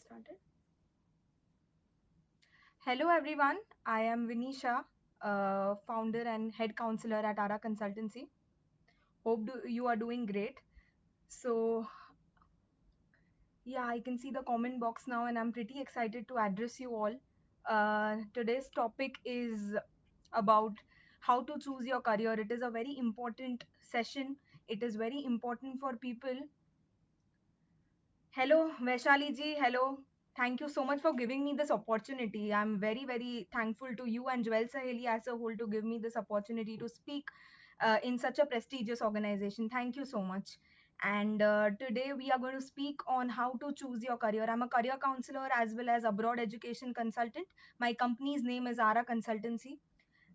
Started. Hello, everyone. I am Vinisha, founder and head counselor at Ara Consultancy. You are doing great. So, yeah, I can see the comment box now, and I'm pretty excited to address you all. Today's topic is about how to choose your career. It is a very important session. It is very important for people. Hello, Vaishali ji. Hello. Thank you so much for giving me this opportunity. I'm very, very thankful to you and Jewel Saheli as a whole to give me this opportunity to speak in such a prestigious organization. Thank you so much. And today we are going to speak on how to choose your career. I'm a career counselor as well as abroad education consultant. My company's name is Ara Consultancy.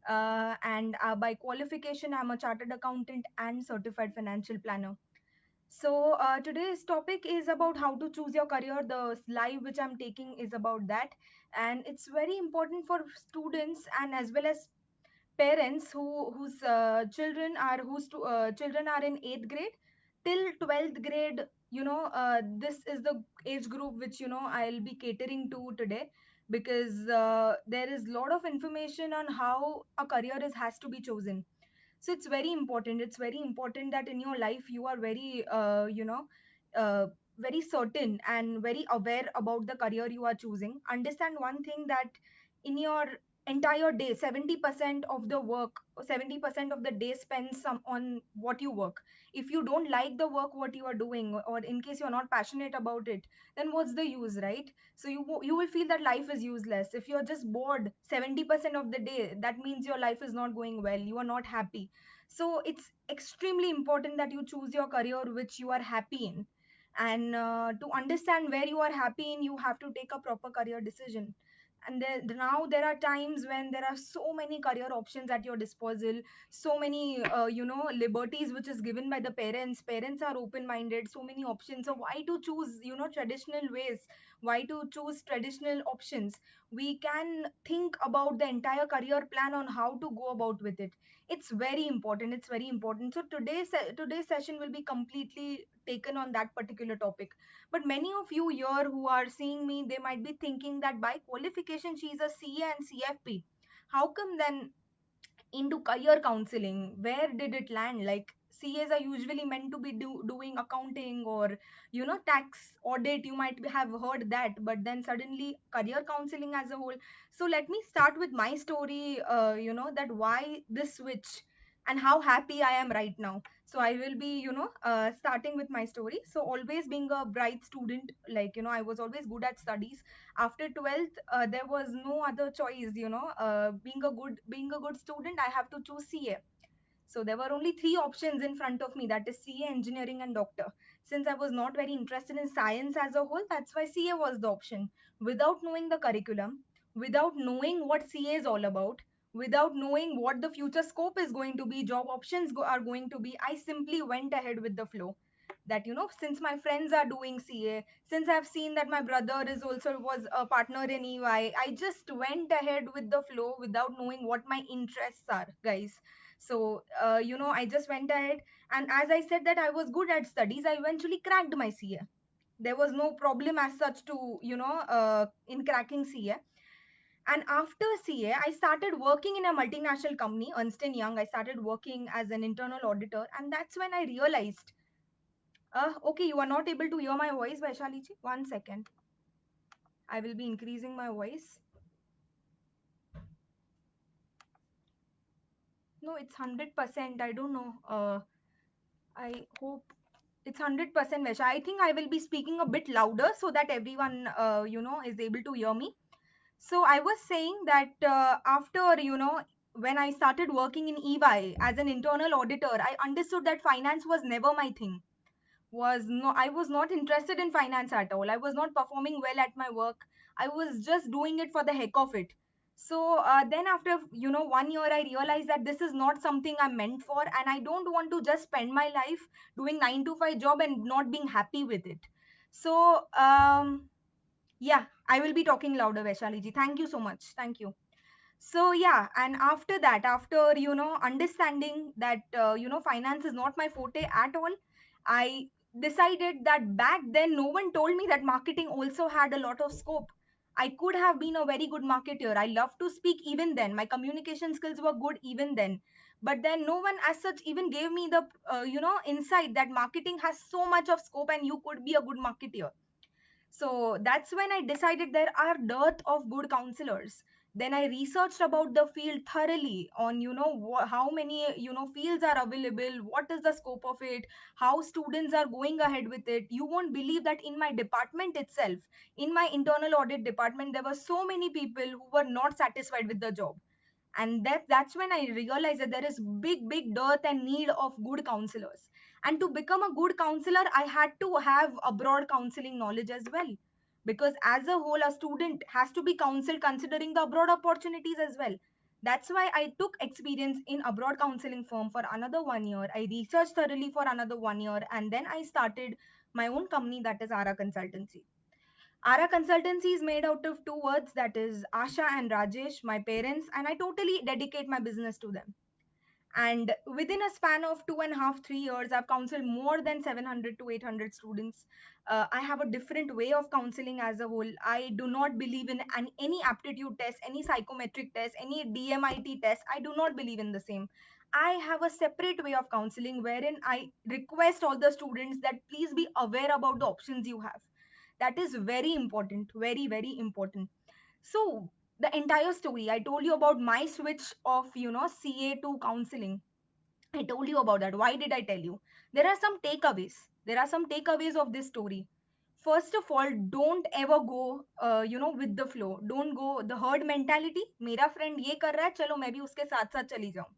And by qualification, I'm a chartered accountant and certified financial planner. So today's topic is about how to choose your career. The live which I'm taking is about that, and it's very important for students and as well as parents whose children are in 8th grade till 12th grade. This is the age group which I'll be catering to today, because there is a lot of information on how a career is has to be chosen. So it's very important that in your life you are very uh, very certain and very aware about the career you are choosing. Understand one thing, that in your entire day, 70% of the work, 70% of the day spends some on what you work. If you don't like the work what you are doing, or in case you're not passionate about it, then what's the use, right? So you will feel that life is useless. If you're just bored 70% of the day, that means your life is not going well, you are not happy. So it's extremely important that you choose your career which you are happy in. And to understand where you are happy in, you have to take a proper career decision. And now there are times when there are so many career options at your disposal, so many liberties which is given by the parents are open minded, so many options. So why to choose traditional ways? Why to choose traditional options? We can think about the entire career plan on how to go about with it. It's very important. So today's session will be completely taken on that particular topic. But many of you here who are seeing me, they might be thinking that by qualification she is a CA and CFP. How come then into career counseling? Where did it land? Like, CAs are usually meant to be doing accounting or tax audit. You might have heard that, but then suddenly career counseling as a whole. So let me start with my story, that why this switch and how happy I am right now. So I will be starting with my story. So always being a bright student, like I was always good at studies. After 12th, there was no other choice. Being a good student, I have to choose CA. So there were only three options in front of me, that is CA, engineering, and doctor. Since I was not very interested in science as a whole, that's why CA was the option. Without knowing the curriculum, without knowing what CA is all about, without knowing what the future scope is going to be, job options are going to be, I simply went ahead with the flow. That since my friends are doing CA, since I've seen that my brother is also was a partner in EY, I just went ahead with the flow without knowing what my interests are, guys. So I just went ahead, and as I said that I was good at studies, I eventually cracked my CA. There was no problem as such to in cracking CA. And after CA, I started working in a multinational company, Ernst and Young. I started working as an internal auditor, and that's when I realized, okay, you are not able to hear my voice, Vaishali ji. One second, I will be increasing my voice. No, it's 100%. I don't know. I hope it's 100%, Vesha. I think I will be speaking a bit louder so that everyone, is able to hear me. So I was saying that after, when I started working in EY as an internal auditor, I understood that finance was never my thing. I was not interested in finance at all. I was not performing well at my work. I was just doing it for the heck of it. So then after 1 year, I realized that this is not something I'm meant for, and I don't want to just spend my life doing 9 to 5 job and not being happy with it. So yeah, I will be talking louder, Vaishali ji. Thank you so much. Thank you. So yeah, and after that, after understanding that finance is not my forte at all, I decided that back then no one told me that marketing also had a lot of scope. I could have been a very good marketer. I love to speak even then. My communication skills were good even then. But then no one as such even gave me the insight that marketing has so much of scope and you could be a good marketer. So that's when I decided there are dearth of good counselors. Then I researched about the field thoroughly on how many fields are available, what is the scope of it, how students are going ahead with it. You won't believe that in my department itself, in my internal audit department, there were so many people who were not satisfied with the job. And that's when I realized that there is big dearth and need of good counselors. And to become a good counselor, I had to have a broad counseling knowledge as well, because as a whole a student has to be counseled considering the abroad opportunities as well. That's why I took experience in abroad counseling firm for another 1 year. I researched thoroughly for another 1 year, and then I started my own company, that is Ara Consultancy. Ara Consultancy is made out of two words, that is Asha and Rajesh, my parents, and I totally dedicate my business to them. And within a span of 2.5, 3 years, I've counseled more than 700 to 800 students. I have a different way of counseling as a whole. I do not believe in any aptitude test, any psychometric test, any DMIT test. I do not believe in the same. I have a separate way of counseling wherein I request all the students that please be aware about the options you have. That is very important, very important. So the entire story I told you about my switch of CA to counseling. I told you about that. Why did I tell you? There are some takeaways. There are some takeaways of this story. First of all, don't ever go with the flow. Don't go the herd mentality. मेरा friend ये कर रहा है, चलो मैं भी उसके साथ साथ चली जाऊं.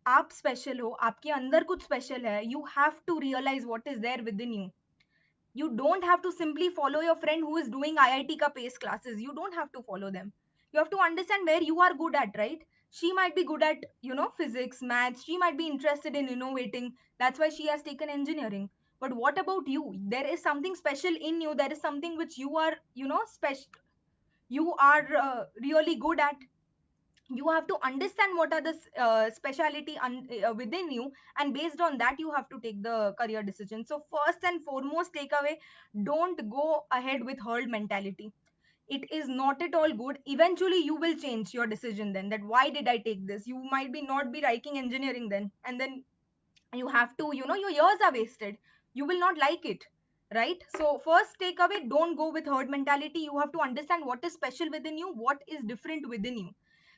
आप स्पेशल हो, आपके अंदर कुछ स्पेशल है. You have to realize what is there within you. You don't have to simply follow your friend who is doing IIT ka pace classes. You don't have to follow them. You have to understand where you are good at, right? She might be good at physics, maths. She might be interested in innovating. That's why she has taken engineering. But what about you? There is something special in you. There is something which you are special, you are really good at. You have to understand what are the speciality within you, and based on that you have to take the career decision. So first and foremost takeaway, don't go ahead with herd mentality. It is not at all good. Eventually you will change your decision then, that why did I take this. You might be not be liking engineering then, and then you have to, your years are wasted. You will not like it, right? So first takeaway, don't go with herd mentality. You have to understand what is special within you, what is different within you.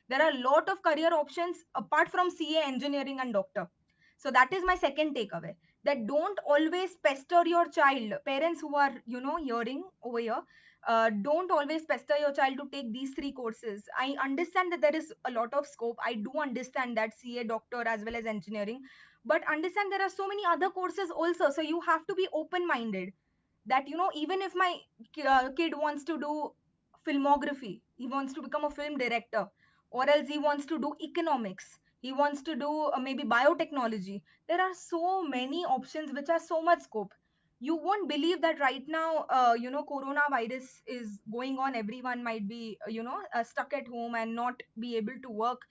There are a lot of career options apart from CA, engineering, and doctor. So that is my second takeaway, that don't always pester your child. Parents who are hearing over here, don't always pester your child to take these three courses. I understand that there is a lot of scope. I do understand that CA, doctor, as well as engineering, but understand there are so many other courses also. So you have to be open minded, that even if my kid wants to do filmography, he wants to become a film director, or else he wants to do economics, he wants to do maybe biotechnology. There are so many options which are so much scope. You won't believe that right now coronavirus is going on. Everyone might be stuck at home and not be able to work.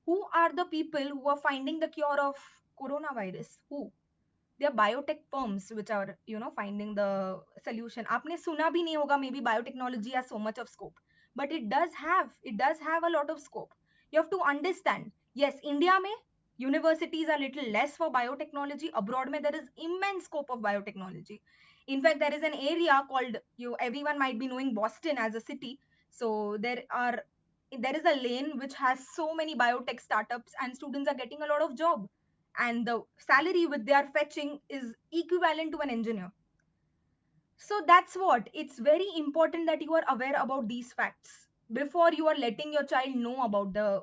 Who are the people who are finding the cure of coronavirus? Who? There are biotech firms which are finding the solution. आपने सुना भी नहीं होगा, maybe biotechnology has so much of scope, but it does have a lot of scope. You have to understand. Yes, India mein universities are little less for biotechnology. Abroad mein there is immense scope of biotechnology. In fact, there is an area called, you everyone might be knowing Boston as a city. So there is a lane which has so many biotech startups, and students are getting a lot of job, and the salary which they are fetching is equivalent to an engineer. So that's what, it's very important that you are aware about these facts before you are letting your child know about the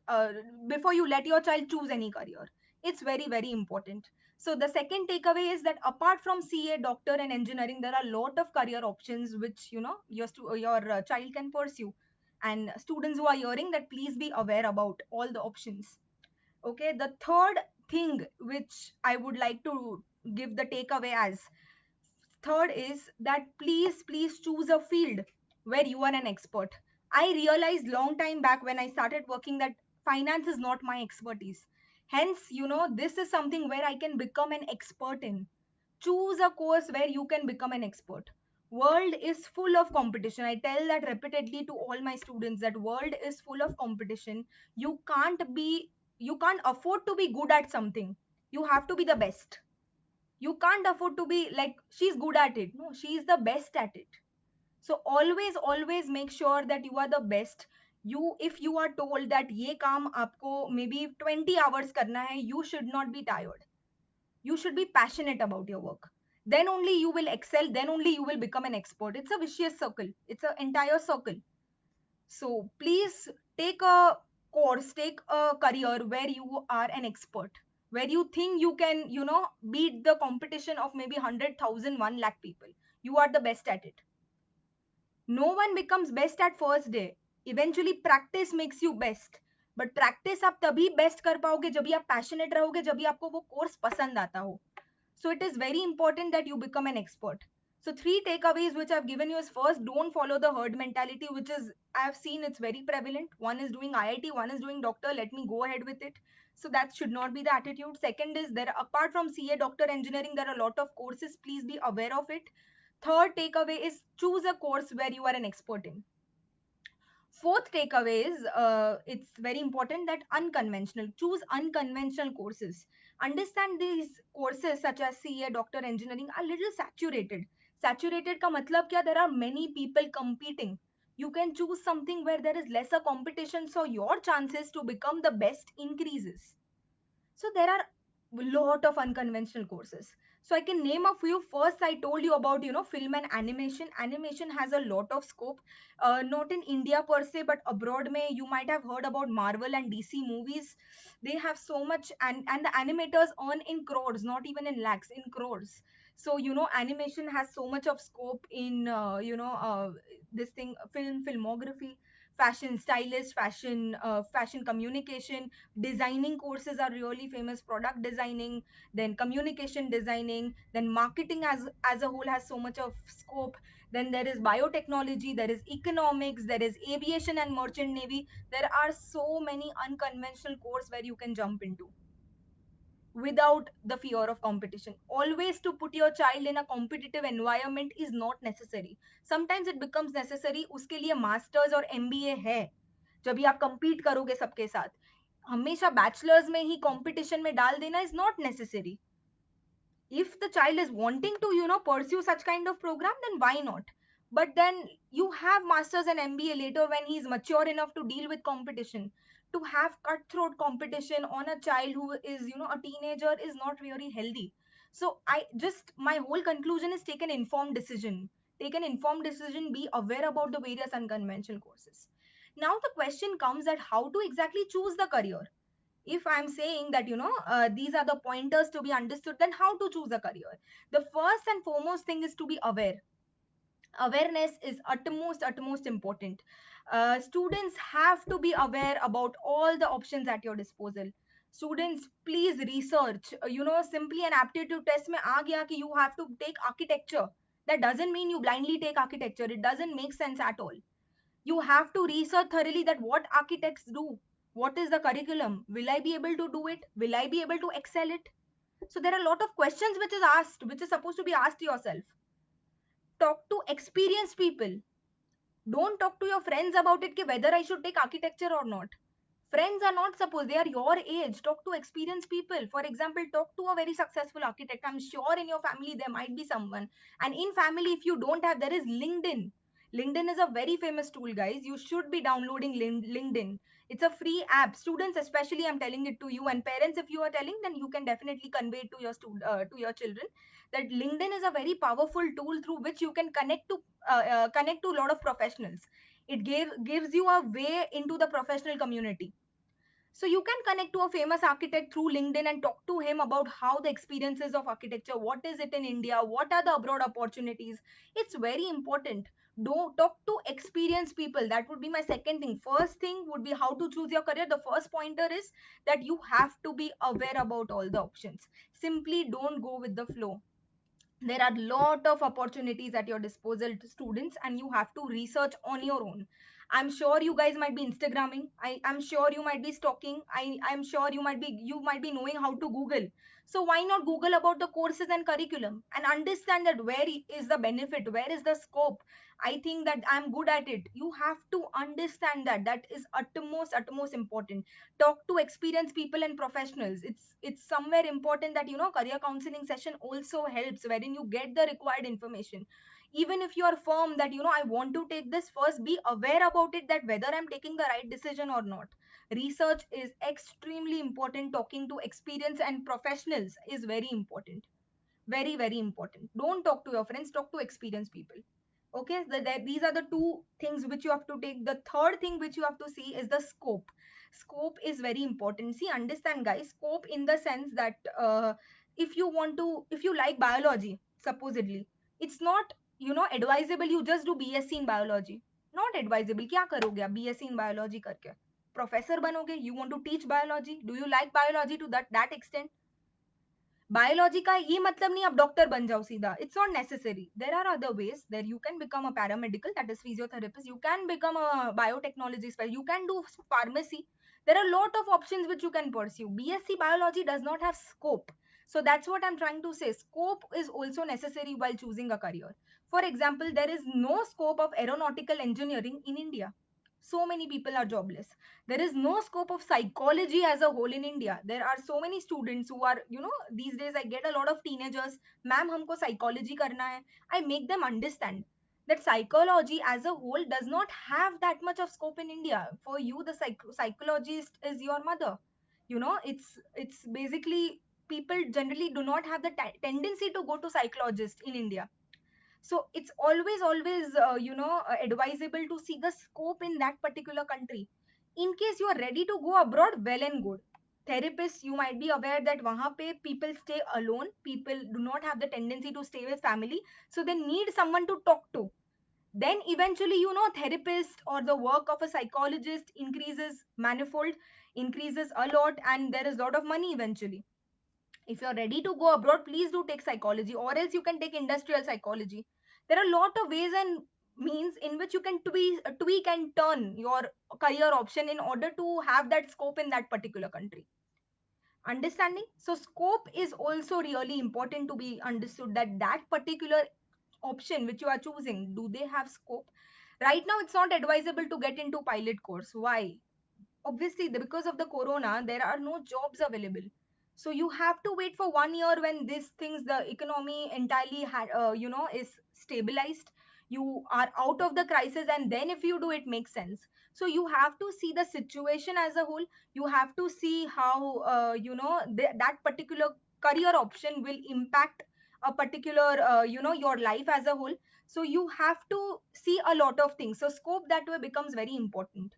uh, before you let your child choose any career. It's very important. So the second takeaway is that apart from CA, doctor, and engineering, there are a lot of career options which your child can pursue. And students who are hearing that, please be aware about all the options. Okay, the third thing which I would like to give the takeaway as, third is that please choose a field where you are an expert. I realized long time back when I started working that finance is not my expertise. Hence, this is something where I can become an expert in. Choose a course where you can become an expert. World is full of competition. I tell that repeatedly to all my students, that world is full of competition. You can't afford to be good at something. You have to be the best. You can't afford to be like she's good at it. No, she is the best at it. So always make sure that you are the best. You, if you are told that ye kaam aapko maybe 20 hours karna hai, you should not be tired. You should be passionate about your work. Then only you will excel, then only you will become an expert. It's a vicious circle, it's an entire circle. So please take a course, take a career where you are an expert, where you think you can, beat the competition of maybe 100,000, 1 lakh people. You are the best at it. No one becomes best at first day. Eventually practice makes you best. But practice आप तभी best कर पाओगे जब भी आप passionate रहोगे, जब भी आपको वो कोर्स पसंद आता हो. So it is very important that you become an expert. So three takeaways which I've given you is: first, don't follow the herd mentality, which is, I've seen it's very prevalent. One is doing IIT, one is doing doctor, let me go ahead with it. So that should not be the attitude. Second is, there apart from CA, doctor, engineering, there are a lot of courses. Please be aware of it. Third takeaway is, choose a course where you are an expert in. Fourth takeaway is, it's very important that unconventional, choose unconventional courses. Understand these courses such as CA, doctor, engineering are little saturated. Saturated ka matlab kya? There are many people competing. You can choose something where there is lesser competition, so your chances to become the best increases. So there are a lot of unconventional courses. So I can name a few. First, I told you about, film and animation. Animation has a lot of scope, not in India per se, but abroad. May you might have heard about Marvel and DC movies. They have so much, and the animators earn in crores, not even in lakhs, in crores. So animation has so much of scope in, this thing, filmography, fashion stylist, fashion communication. Designing courses are really famous. Product designing, then communication designing, then marketing as a whole has so much of scope. Then there is biotechnology, there is economics, there is aviation and merchant navy. There are so many unconventional courses where you can jump into without the fear of competition. Always to put your child in a competitive environment is not necessary. Sometimes it becomes necessary. उसके लिए masters और MBA है. जब भी आप compete करोगे सबके साथ, हमेशा बैचलर्स में ही कंपटीशन में डाल देना is not necessary. If the child is wanting to pursue such kind of program, then why not? But then you have masters and MBA later when he is mature enough to deal with competition. To have cutthroat competition on a child who is a teenager is not really healthy. So I just, my whole conclusion is, take an informed decision. Take an informed decision, be aware about the various unconventional courses. Now the question comes that how to exactly choose the career. If I'm saying that these are the pointers to be understood, then how to choose a career? The first and foremost thing is to be aware. Awareness is utmost important. Students have to be aware about all the options at your disposal. Students, please research. Simply an aptitude test mein aa gaya ki you have to take architecture, that doesn't mean you blindly take architecture. It doesn't make sense at all. You have to research thoroughly that what architects do, what is the curriculum, will I be able to do it, will I be able to excel it. So there are a lot of questions which is asked, which is supposed to be asked yourself. Talk to experienced people. Don't talk to your friends about it ki whether I should take architecture or not. Friends are not supposed, they are your age. Talk to experienced people. For example, talk to a very successful architect. I'm sure in your family there might be someone. And in family, if you don't have, there is LinkedIn. LinkedIn is a very famous tool, guys. You should be downloading LinkedIn. It's a free app. Students, especially, I'm telling it to you, and parents, if you are telling, then you can definitely convey it to your to your children, that LinkedIn is a very powerful tool through which you can connect to a lot of professionals. It gives you a way into the professional community. So you can connect to a famous architect through LinkedIn and talk to him about how the experiences of architecture, what is it in India, what are the abroad opportunities. It's very important. Don't talk to experienced people. That would be my second thing. First thing would be how to choose your career. The first pointer is that you have to be aware about all the options. Simply don't go with the flow. There are lot of opportunities at your disposal to students, and you have to research on your own. I'm sure you guys might be Instagramming. I'm sure you might be stalking. I'm sure you might be knowing how to Google. So why not Google about the courses and curriculum and understand that where is the benefit, where is the scope. I think that I'm good at it. You have to understand that. That is utmost important. Talk to experienced people and professionals. It's somewhere important that career counseling session also helps, wherein you get the required information. Even if you are firm that I want to take this, first be aware about it, that whether I'm taking the right decision or not. Research is extremely important. Talking to experience and professionals is very important. Very important. Don't talk to your friends, talk to experienced people. Okay, these are the two things which you have to take. The third thing which you have to see is the scope. Scope is very important. See, understand guys, scope in the sense that if you like biology supposedly, it's not advisable you just do BSc in biology. Not advisable. क्या करोगे आप BSc in biology करके? Professor बनोगे? You want to teach biology? Do you like biology to that extent? Biology का ये मतलब नहीं आप डॉक्टर बन जाओ सीधा. It's not necessary. There are other ways. There you can become a paramedical, that is physiotherapist. You can become a biotechnologist. You can do pharmacy. There are a lot of options which you can pursue. BSc biology does not have scope. So that's what I'm trying to say. Scope is also necessary while choosing a career. For example, there is no scope of aeronautical engineering in India. So many people are jobless. There is no scope of psychology as a whole in India. There are so many students who are, these days I get a lot of teenagers, ma'am humko psychology karna hai. I make them understand that psychology as a whole does not have that much of scope in India. For you, the psychologist is your mother. It's basically, people generally do not have the tendency to go to psychologist in India. So it's always advisable to see the scope in that particular country. In case you are ready to go abroad, well and good. Therapists, you might be aware that wahan pe people stay alone. People do not have the tendency to stay with family, so they need someone to talk to. Then eventually, therapist or the work of a psychologist increases manifold, increases a lot, and there is a lot of money eventually. If you're ready to go abroad, please do take psychology, or else you can take industrial psychology. There are a lot of ways and means in which you can tweak and turn your career option in order to have that scope in that particular country. Understanding? So scope is also really important to be understood, that that particular option which you are choosing, do they have scope? Right now it's not advisable to get into pilot course. Why? Obviously because of the corona there are no jobs available. So you have to wait for 1 year when these things, the economy entirely is stabilized. You are out of the crisis, and then if you do, it makes sense. So you have to see the situation as a whole. You have to see how that particular career option will impact a particular your life as a whole. So you have to see a lot of things. So scope that way becomes very important.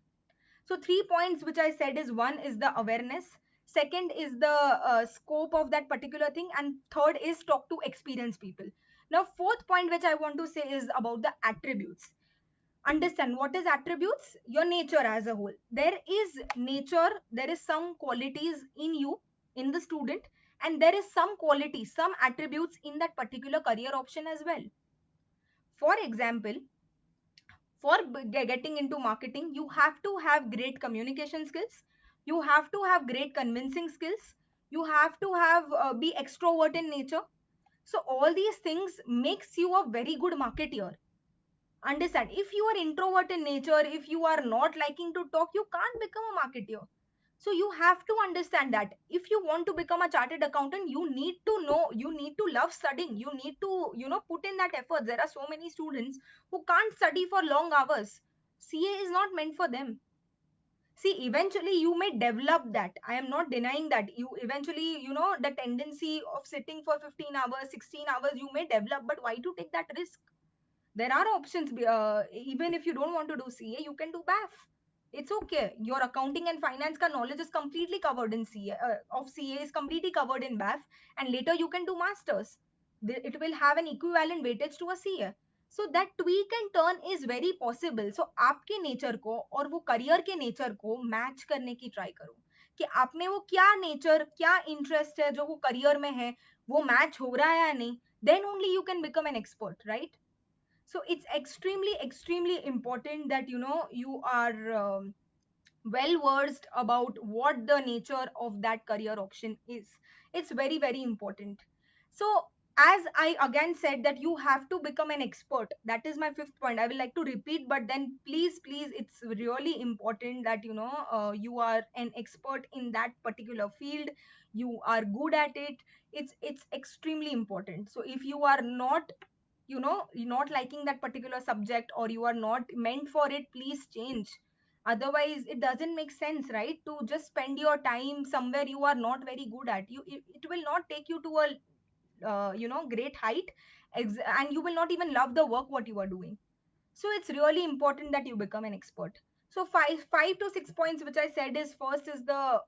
So, three points which I said is, one is the awareness, second is the scope of that particular thing, and third is talk to experienced people. Now, fourth point which I want to say is about the attributes. Understand what is attributes? Your nature as a whole. There is nature, there is some qualities in you, in the student, and there is some qualities, some attributes in that particular career option as well. For example, for getting into marketing, you have to have great communication skills, you have to have great convincing skills, you have to have be extrovert in nature. So all these things makes you a very good marketeer. Understand, if you are introvert in nature, if you are not liking to talk, you can't become a marketeer. So you have to understand that if you want to become a chartered accountant, you need to know, you need to love studying, you need to put in that effort. There are so many students who can't study for long hours. CA is not meant for them. See, eventually you may develop that. I am not denying that. You eventually, the tendency of sitting for 15 hours, 16 hours, you may develop, but why to take that risk? There are options. Even if you don't want to do CA, you can do BAF. It's okay. Your accounting and finance ka knowledge is completely covered in CA. Of CA is completely covered in BAF, and later you can do masters. It will have an equivalent weightage to a CA. So that tweak and turn is very possible. So आपके nature को और वो career के nature को match करने की try करो कि आप में वो क्या नेचर, क्या इंटरेस्ट है जो वो करियर में है, वो मैच हो रहा है या नहीं. Then only you can become an expert, right? So it's extremely important that you are well versed about what the nature of that career option is. It's very, very important. So as I again said that you have to become an expert. That is my fifth point. I will like to repeat, but then please, please, it's really important that you are an expert in that particular field. You are good at it. It's extremely important. So if you are not, you're not liking that particular subject, or you are not meant for it, please change. Otherwise it doesn't make sense, right, to just spend your time somewhere you are not very good at. It will not take you to a great height. And you will not even love the work what you are doing. So it's really important that you become an expert. So five to six points which I said is, first is the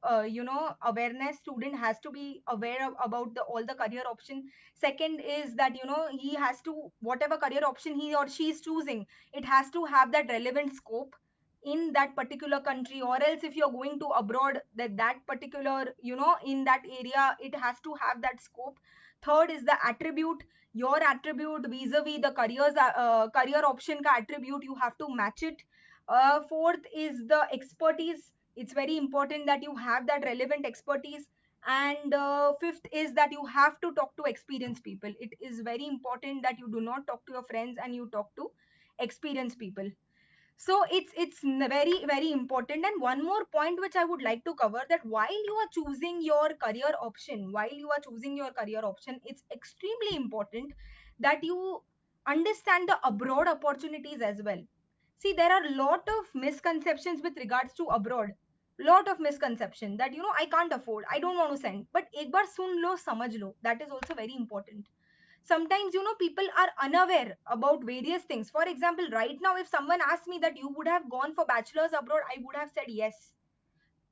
awareness. Student has to be aware about the all the career option. Second is that he has to, whatever career option he or she is choosing, it has to have that relevant scope in that particular country, or else if you're going to abroad, that particular, in that area, it has to have that scope. Third is the attribute, your attribute vis-a-vis the career option ka attribute, you have to match it. Fourth is the expertise. It's very important that you have that relevant expertise. And fifth is that you have to talk to experienced people. It is very important that you do not talk to your friends and you talk to experienced people. So it's very, very important. And one more point which I would like to cover, that while you are choosing your career option, it's extremely important that you understand the abroad opportunities as well. See, there are a lot of misconceptions with regards to abroad. Lot of misconception that I can't afford, I don't want to send. But ek bar sun lo, samajh lo, that is also very important. Sometimes people are unaware about various things. For example, right now if someone asked me that you would have gone for bachelor's abroad, I would have said yes.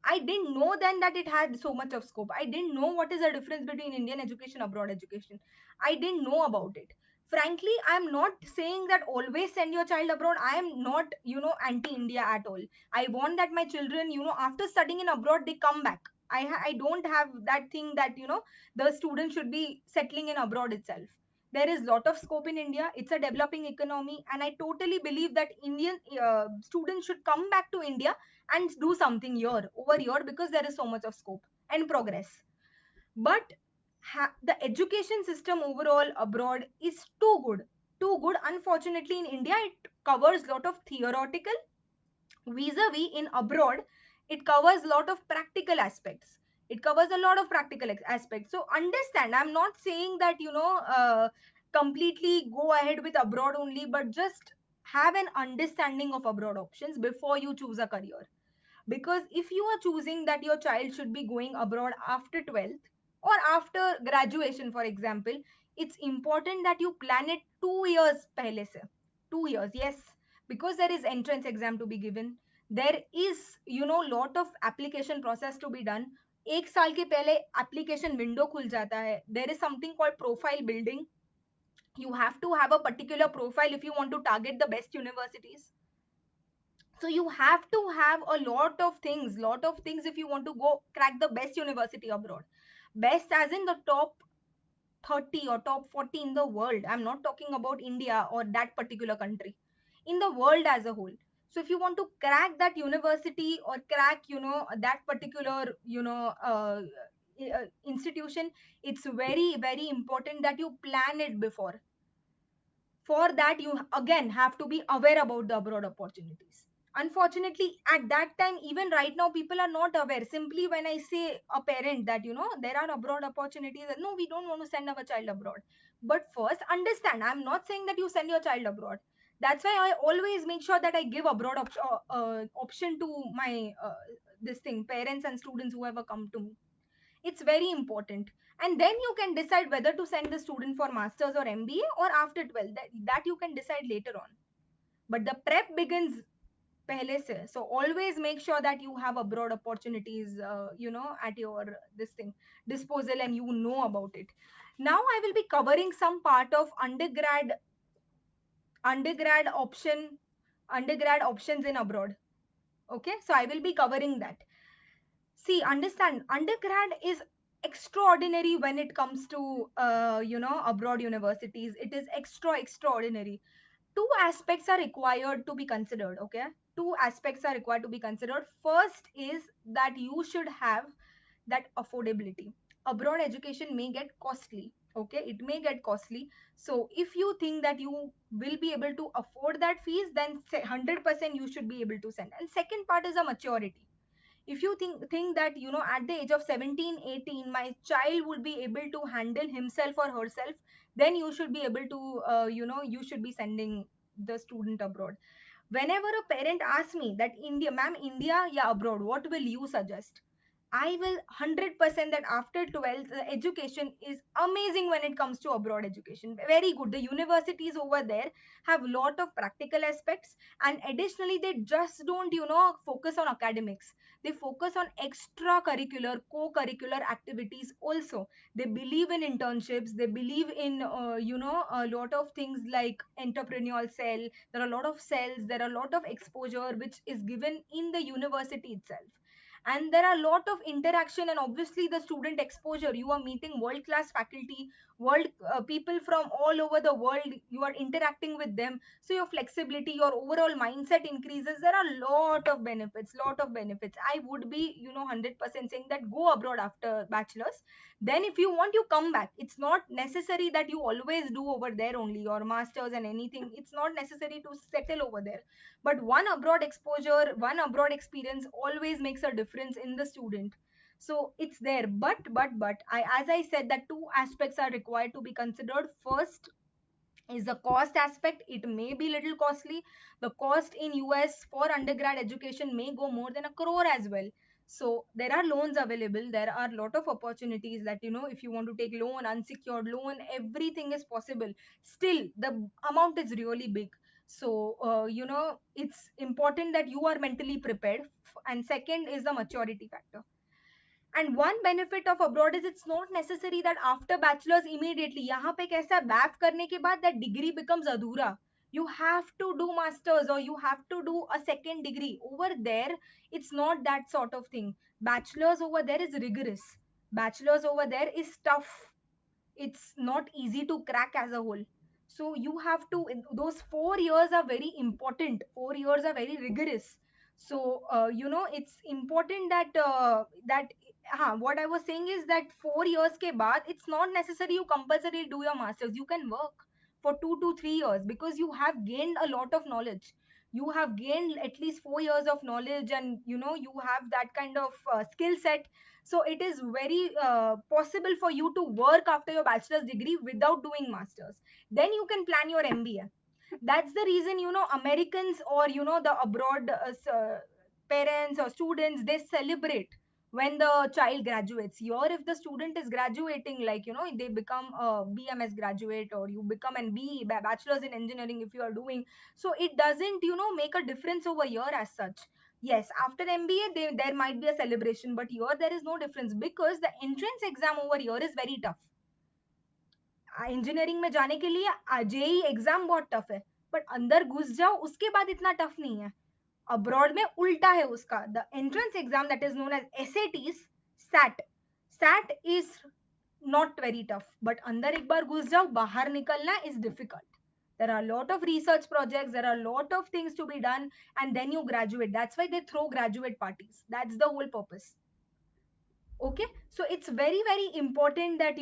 I didn't know then that it had so much of scope. I didn't know what is the difference between Indian education, abroad education. I didn't know about it. Frankly, I'm not saying that always send your child abroad. I am not, anti India at all. I want that my children, after studying in abroad, they come back. I don't have that thing that, the student should be settling in abroad itself. There is lot of scope in India. It's a developing economy, and I totally believe that Indian students should come back to India and do something here over here, because there is so much of scope and progress. But the education system overall abroad is too good. Unfortunately, in India it covers a lot of theoretical, vis-a-vis in abroad it covers a lot of practical aspects. It covers a lot of practical aspects. So understand, I'm not saying that completely go ahead with abroad only, but just have an understanding of abroad options before you choose a career. Because if you are choosing that your child should be going abroad after 12th or after graduation, for example, it's important that you plan it 2 years pehle se. 2 years, yes. Because there is entrance exam to be given, there is lot of application process to be done. एक साल के पहले application window खुल जाता है. There is something called profile building. You have to have a particular profile if you want to target the best universities. So you have to have a lot of things if you want to go crack the best university abroad. Best as in the top 30 or top 40 in the world. I'm not talking about India or that particular country, in the world as a whole. So if you want to crack that university or crack that particular institution, it's very, very important that you plan it before. For that you again have to be aware about the abroad opportunities. Unfortunately, at that time, even right now, people are not aware. Simply when I say a parent that there are abroad opportunities, no, we don't want to send our child abroad. But first understand, I'm not saying that you send your child abroad. That's why I always make sure that I give abroad option to my this thing, parents and students who ever come to me. It's very important. And then you can decide whether to send the student for masters or MBA, or after 12, that you can decide later on. But the prep begins pehle se. So always make sure that you have abroad opportunities at your this thing disposal, and you know about it. Now I will be covering some part of undergrad option undergrad options in abroad. Okay, so I will be covering that. See, understand, undergrad is extraordinary when it comes to abroad universities. It is extraordinary. Two aspects are required to be considered. Okay, two aspects are required to be considered. First is that you should have that affordability. abroad education may get costly. Okay, it may get costly. So if you think that you will be able to afford that fees, then 100% you should be able to send. And second part is a maturity. If you think that, at the age of 17, 18, my child would be able to handle himself or herself, then you should be able to, you should be sending the student abroad. Whenever a parent asks me that, India, ma'am, India, yeah, abroad, what will you suggest? I will 100% that after 12th, education is amazing when it comes to abroad education. Very good. The universities over there have lot of practical aspects, and additionally, they just don't, focus on academics. They focus on extracurricular, co-curricular activities also. They believe in internships. They believe in, a lot of things like entrepreneurial cell. There are a lot of cells. There are a lot of exposure which is given in the university itself, and there are a lot of interaction, and obviously the student exposure. You are meeting world class faculty, world people from all over the world. You are interacting with them, so your flexibility, your overall mindset increases. There are lot of benefits. I would be, 100% saying that go abroad after bachelor's. Then if you want, you come back. It's not necessary that you always do over there only your masters and anything. It's not necessary to settle over there, but one abroad exposure, one abroad experience always makes a difference in the student. So it's there, but as I said, that two aspects are required to be considered. First is the cost aspect. It may be little costly. The cost in US for undergrad education may go more than a crore as well. So there are loans available. There are a lot of opportunities that, if you want to take loan, unsecured loan, everything is possible. Still, the amount is really big. So, it's important that you are mentally prepared. And second is the maturity factor. And one benefit of abroad is it's not necessary that after bachelor's immediately यहाँ पे कैसा BAF करने के बाद that degree becomes अधूरा. You have to do masters, or you have to do a second degree over there. It's not that sort of thing. Bachelor's over there is rigorous. Bachelor's over there is tough. It's not easy to crack as a whole. So you have to, those 4 years are very important. 4 years are very rigorous. So, it's important that, what I was saying is that 4 years ke baad, it's not necessary you compulsorily do your masters. You can work for 2 to 3 years because you have gained a lot of knowledge. You have gained at least 4 years of knowledge, and you have that kind of skill set. So it is very possible for you to work after your bachelor's degree without doing masters. Then you can plan your MBA. That's the reason, Americans, or the abroad parents or students, they celebrate when the child graduates. Here, if the student is graduating, like, they become a BMS graduate, or you become an BE, bachelor's in engineering, if you are doing, so it doesn't, make a difference over here as such. Yes, after MBA, there might be a celebration, but here there is no difference because the entrance exam over here is very tough. Engineering में जाने के लिए JEE exam बहुत tough है, but अंदर घुस जाओ उसके बाद इतना टफ नहीं है. अब्रॉड में उल्टा है उसका. The entrance exam that is known as SATs, SAT, SAT is not very tough, but अंदर एक बार घुस जाओ, बाहर निकलना is difficult. There are a lot of research projects, there are a lot of things to be done, and then you graduate. That's why they throw graduate parties. That's the whole purpose. Okay, so it's very, very important that,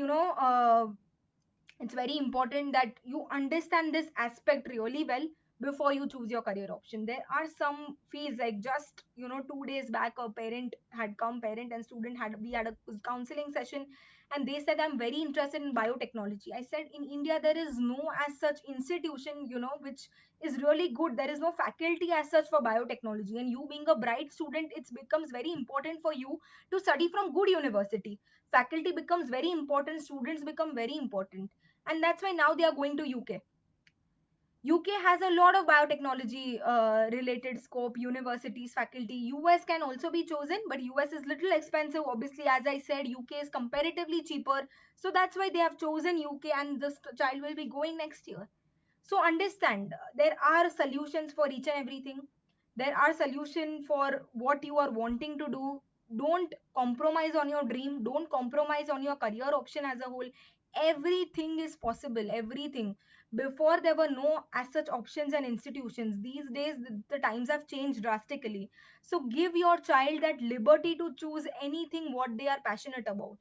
it's very important that you understand this aspect really well before you choose your career option. There are some fees, like just, 2 days back, a parent had come, parent and student had, we had a counseling session, and they said, I'm very interested in biotechnology. I said, in India there is no as such institution, which is really good. There is no faculty as such for biotechnology, and you being a bright student, it becomes very important for you to study from good university. Faculty becomes very important, students become very important, and that's why now they are going to UK. UK has a lot of biotechnology related scope, universities, faculty. US can also be chosen, but US is little expensive. Obviously, as I said, UK is comparatively cheaper, so that's why they have chosen UK, and this child will be going next year. So understand, there are solutions for each and everything. There are solutions for what you are wanting to do. Don't compromise on your dream. Don't compromise on your career option as a whole. Everything is possible. Everything. Before there were no as such options and institutions. These days the times have changed drastically. So give your child that liberty to choose anything what they are passionate about.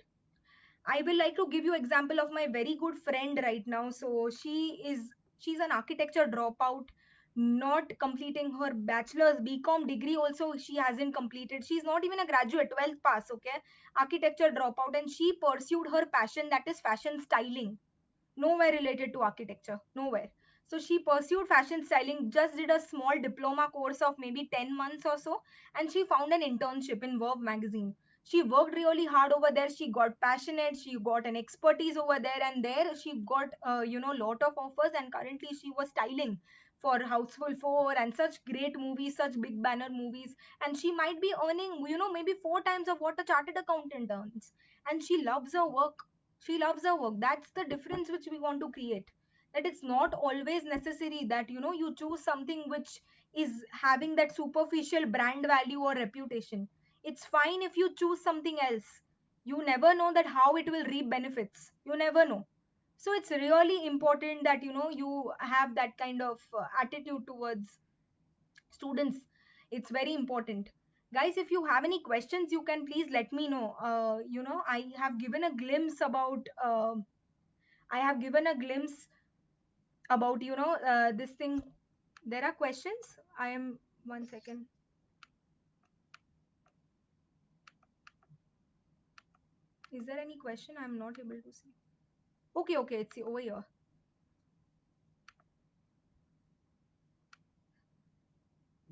I will like to give you example of my very good friend right now. So she's an architecture dropout, not completing her bachelor's BCom degree also she hasn't completed. She's not even a graduate, 12th pass, okay? Architecture dropout, and she pursued her passion, that is fashion styling. Nowhere related to architecture, nowhere. So she pursued fashion styling, just did a small diploma course of maybe 10 months or so, and she found an internship in Verve magazine. She worked really hard over there, she got passionate, she got an expertise over there, and there she got lot of offers, and currently she was styling for Houseful 4 and such great movies, such big banner movies, and she might be earning maybe four times of what a chartered accountant earns. And she loves her work. She loves her work. That's the difference which we want to create. That it's not always necessary that you choose something which is having that superficial brand value or reputation. It's fine if you choose something else. You never know that how it will reap benefits. You never know. So it's really important that you have that kind of attitude towards students. It's very important. Guys, if you have any questions, you can please let me know. I have given a glimpse about this thing. There are questions. I am one second. Is there any question? I'm not able to see. Okay, okay, it's over here.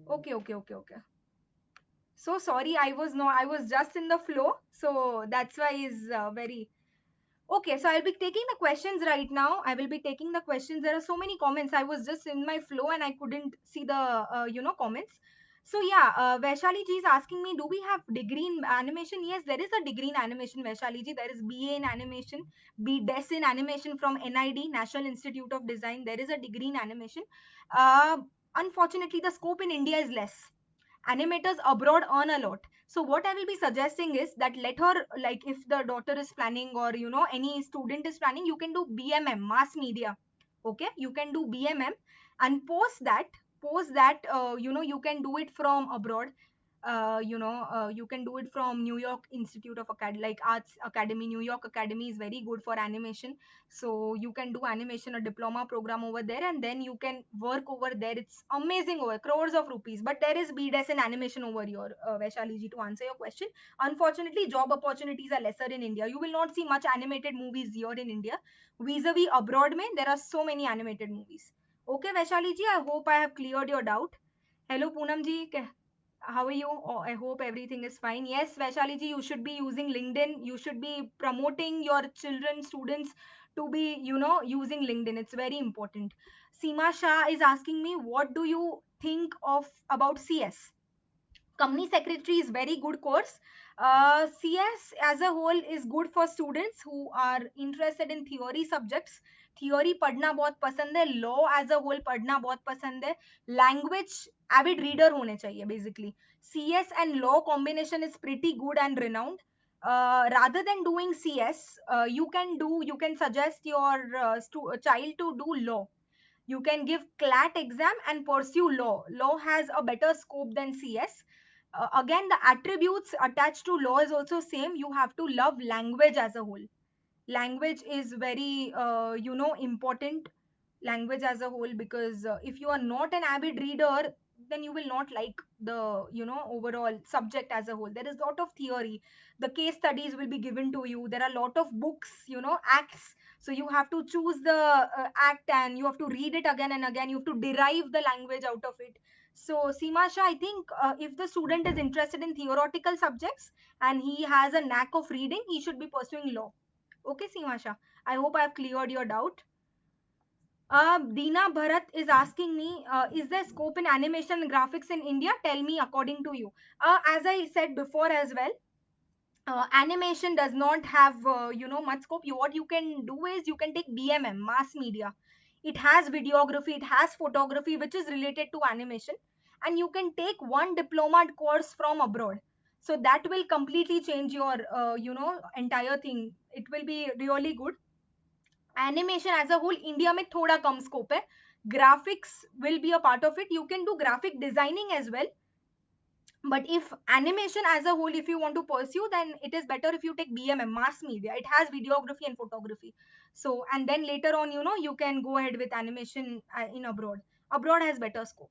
Okay, okay, okay, okay. So sorry, I was just in the flow, so that's why is very. Okay, so I'll be taking the questions right now. I will be taking the questions. There are so many comments. I was just in my flow and I couldn't see the comments. So yeah, Vaishali ji is asking me, do we have degree in animation? Yes, there is a degree in animation, Vaishali ji. There is BA in animation, BDes in animation from NID, National Institute of Design. There is a degree in animation. Uh, Unfortunately, the scope in India is less. Animators abroad earn a lot. So what I will be suggesting is that let her, like if the daughter is planning, or any student is planning, you can do BMM, mass media. Okay, you can do BMM, and post that you can do it from abroad. You can do it from New York Institute of like Arts Academy. New York Academy is very good for animation. So you can do animation, a diploma program over there, and then you can work over there. It's amazing, over crores of rupees. But there is BDes in animation over here, Vaishali ji, to answer your question. Unfortunately, job opportunities are lesser in India. You will not see much animated movies here in India. Vis-a-vis abroad mein, there are so many animated movies. Okay, Vaishali ji, I hope I have cleared your doubt. Hello, Poonam ji. How are you? Oh, I hope everything is fine. Yes, Vaishali ji, you should be using LinkedIn. You should be promoting your children, students to be, using LinkedIn. It's very important. Seema Shah is asking me, what do you think of about CS? Company secretary is very good course. CS as a whole is good for students who are interested in theory subjects. Theory पढ़ना बहुत पसंद है. Law as a whole पढ़ना बहुत पसंद है. Language avid reader होने चाहिए basically. CS and law combination is pretty good and renowned. Rather than doing CS, you can suggest your child to do law. You can give CLAT exam and pursue law. Law has a better scope than CS. Again, the attributes attached to law is also same. You have to love language as a whole. Language is very important. Language as a whole, because if you are not an avid reader, then you will not like the overall subject as a whole. There is a lot of theory. The case studies will be given to you. There are a lot of books, acts. So you have to choose the act, and you have to read it again and again. You have to derive the language out of it. So Simasha, I think if the student is interested in theoretical subjects and he has a knack of reading, he should be pursuing law. Okay, Simasha. I hope I have cleared your doubt. Deena Bharat is asking me, is there scope in animation and graphics in India? Tell me according to you. As I said before as well, animation does not have much scope. What you can do is you can take BMM, mass media. It has videography, it has photography, which is related to animation, and you can take one diploma course from abroad. So that will completely change your entire thing. It will be really good. Animation as a whole India में थोड़ा कम scope है. Graphics will be a part of it. You can do graphic designing as well. But if animation as a whole, if you want to pursue, then it is better if you take BMM, mass media. It has videography and photography. So, and then later on, you can go ahead with animation in abroad. Abroad has better scope.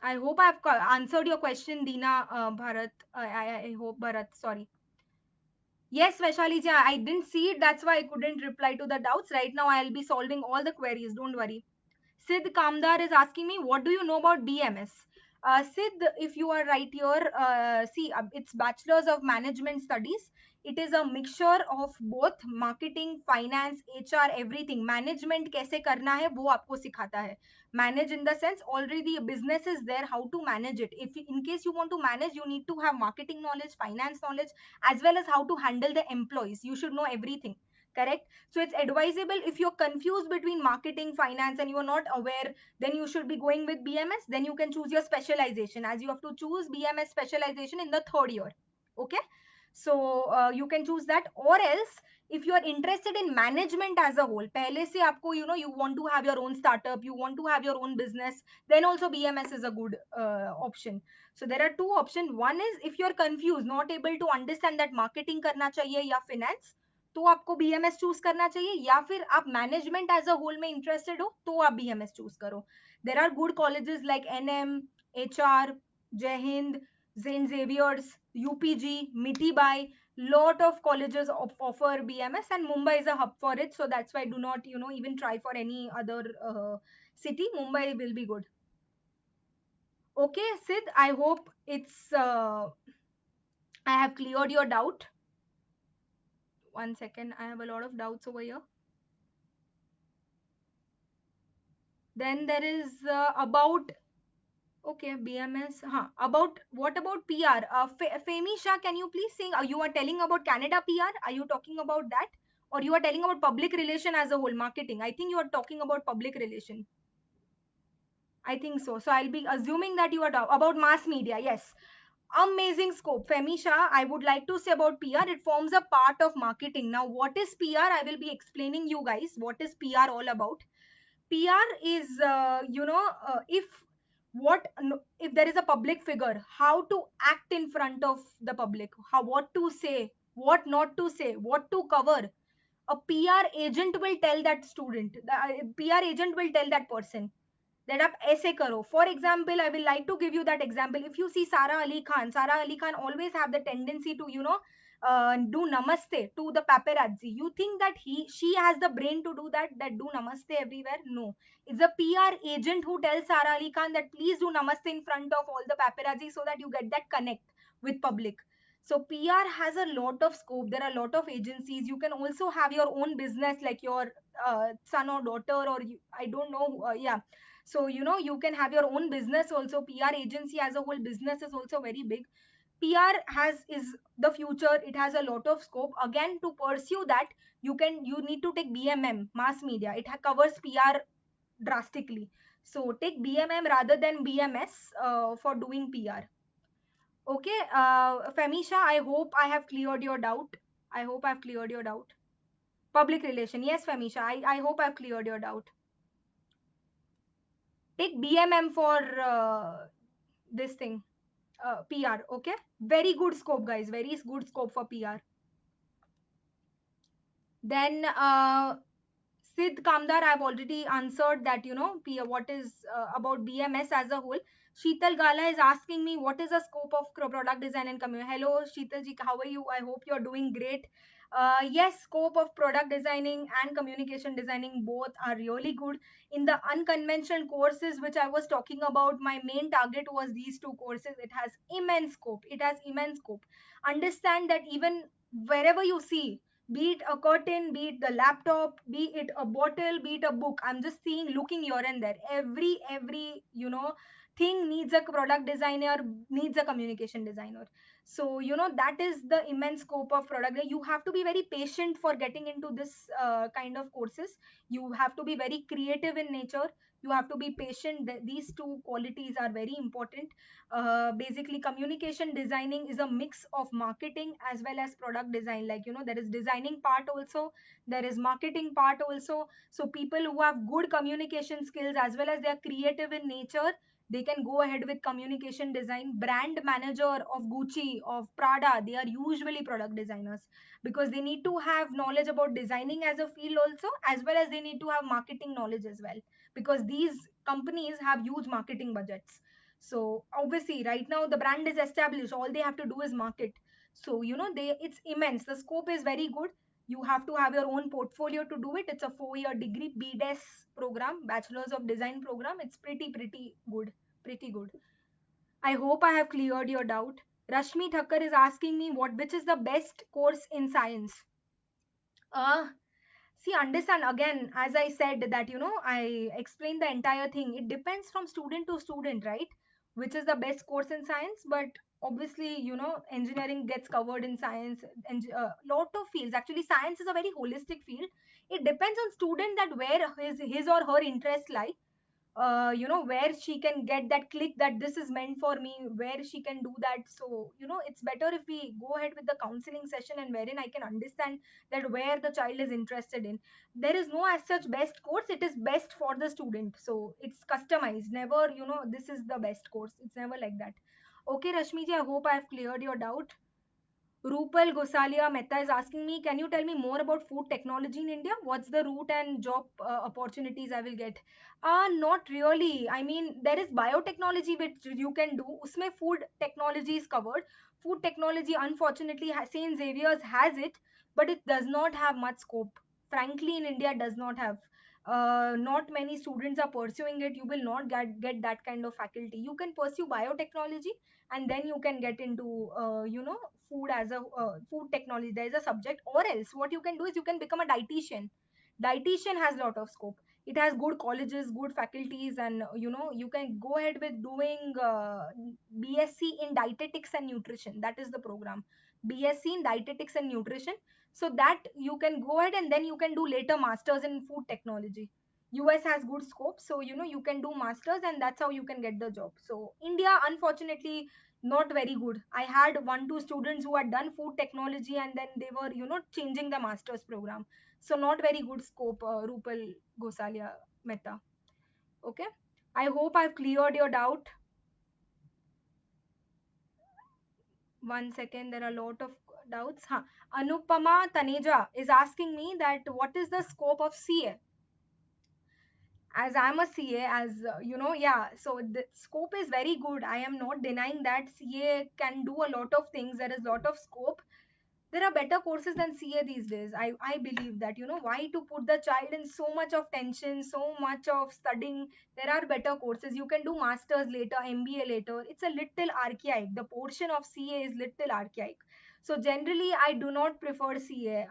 I hope I've answered your question, Dina. Bharat. I hope, Bharat. Sorry. Yes, Vaishali ji, I didn't see it. That's why I couldn't reply to the doubts. Right now, I'll be solving all the queries. Don't worry. Sid Kamdar is asking me, what do you know about BMS? Sid, if you are right here, see, it's Bachelor's of Management Studies. It is a mixture of both marketing, finance, HR, everything. Management कैसे करना है वो आपको सिखाता है. Manage in the sense already a business is there, how to manage it. If in case you want to manage, you need to have marketing knowledge, finance knowledge, as well as how to handle the employees. You should know everything. Correct? So it's advisable if you're confused between marketing, finance, and you're not aware, then you should be going with BMS. Then you can choose your specialization, as you have to choose BMS specialization in the third year. Okay. So you can choose that, or else if you are interested in management as a whole, pehle se aapko, you want to have your own startup, you want to have your own business, then also BMS is a good option. So there are two options. One is if you're confused, not able to understand that marketing करना चाहिए या finance, तो आपको BMS choose करना चाहिए, या फिर आप मैनेजमेंट एज अ होल में इंटरेस्टेड हो तो आप BMS चूज करो. There are good colleges like NM, HR, जय Hind, St. Xavier's, UPG, Mitibai, lot of colleges offer BMS, and Mumbai is a hub for it. So that's why do not, even try for any other city. Mumbai will be good. Okay, Sid, I hope I have cleared your doubt. One second, I have a lot of doubts over here. Then there is about, okay, BMS. Huh. About what about PR? Femi Shah, can you please sing? You are telling about Canada PR? Are you talking about that, or you are telling about public relation as a whole, marketing? I think you are talking about public relation. I think so. So I'll be assuming that you are about mass media. Yes, amazing scope. Femi Shah, I would like to say about PR. It forms a part of marketing. Now, what is PR? I will be explaining you guys what is PR all about. PR is, if there is a public figure, how to act in front of the public, how, what to say, what not to say, what to cover. A PR agent will tell that student, the PR agent will tell that person that आप ऐसे करो. For example, I will like to give you that example. If you see Sara Ali Khan always have the tendency to, do namaste to the paparazzi. You think that she has the brain to do that do namaste everywhere? No, it's a PR agent who tells Sara Ali Khan that please do namaste in front of all the paparazzi so that you get that connect with public. So PR has a lot of scope. There are a lot of agencies. You can also have your own business, like your son or daughter, or I don't know. Yeah, so you can have your own business also. PR agency as a whole business is also very big. PR has is the future. It has a lot of scope. Again, to pursue that, you need to take BMM, mass media. It covers PR drastically. So take BMM rather than BMS for doing PR. Okay, Famisha, I hope I have cleared your doubt. I hope I've cleared your doubt. Public relation, yes, Famisha, I hope I've cleared your doubt. Take BMM for this thing, PR. Okay, very good scope, guys. Very good scope for PR. Then Sid Kamdar, I've already answered that, what is about BMS as a whole. Sheetal Gala is asking me what is the scope of product design and community. Hello, Sheetal ji, how are you? I hope you're doing great. Yes, scope of product designing and communication designing both are really good. In the unconventional courses which I was talking about, my main target was these two courses. It has immense scope. It has immense scope. Understand that even wherever you see, be it a curtain, be it the laptop, be it a bottle, be it a book, I'm just seeing, looking here and there, every thing needs a product designer, needs a communication designer. So that is the immense scope of product. Like, you have to be very patient for getting into this kind of courses. You have to be very creative in nature. You have to be patient. These two qualities are very important. Basically, communication designing is a mix of marketing as well as product design. Like, there is designing part also, there is marketing part also. So people who have good communication skills as well as they are creative in nature, they can go ahead with communication design. Brand manager of Gucci, of Prada, they are usually product designers, because they need to have knowledge about designing as a field also, as well as they need to have marketing knowledge as well, because these companies have huge marketing budgets. So obviously right now the brand is established, all they have to do is market. So it's immense, the scope is very good. You have to have your own portfolio to do it. It's a 4-year degree, BDES program, Bachelor's of Design program. It's pretty good, pretty good. I hope I have cleared your doubt. Rashmi Thakkar is asking me which is the best course in science. Uh, See, understand again, as I said that, I explained the entire thing. It depends from student to student, right? Which is the best course in science, but obviously, engineering gets covered in science and lot of fields. Actually, science is a very holistic field. It depends on student that where his or her interest lie, where she can get that click that this is meant for me, where she can do that. So it's better if we go ahead with the counseling session, and wherein I can understand that where the child is interested in. There is no as such best course, it is best for the student, so it's customized. Never this is the best course, it's never like that. Okay, Rashmi ji, I hope I have cleared your doubt. Rupal Gosalia Mehta is asking me, can you tell me more about food technology in India? What's the route and job opportunities I will get? Not really. I mean, there is biotechnology which you can do. Usme food technology is covered. Food technology, unfortunately, St. Xavier's has it, but it does not have much scope. Frankly, in India, does not have. Not many students are pursuing it. You will not get that kind of faculty. You can pursue biotechnology, and then you can get into food as a food technology. There is a subject, or else what you can do is you can become a dietitian. Dietitian has lot of scope. It has good colleges, good faculties, and you can go ahead with doing BSc in dietetics and nutrition. That is the program, BSc in dietetics and nutrition. So that you can go ahead, and then you can do later masters in food technology. US has good scope, so you can do masters, and that's how you can get the job. So India, unfortunately, not very good. I had 1 2 students who had done food technology, and then they were changing the masters program. So not very good scope, Rupal Gosalia Mehta. Okay, I hope I've cleared your doubt. One second, there are a lot of doubts. Anupama Taneja is asking me that what is the scope of CA. As I'm a CA, as yeah, so the scope is very good. I am not denying that CA can do a lot of things. There is a lot of scope. There are better courses than CA these days. I believe that, why to put the child in so much of tension, so much of studying. There are better courses. You can do masters later, MBA later. It's a little archaic. The portion of CA is little archaic. So generally, I do not prefer CA.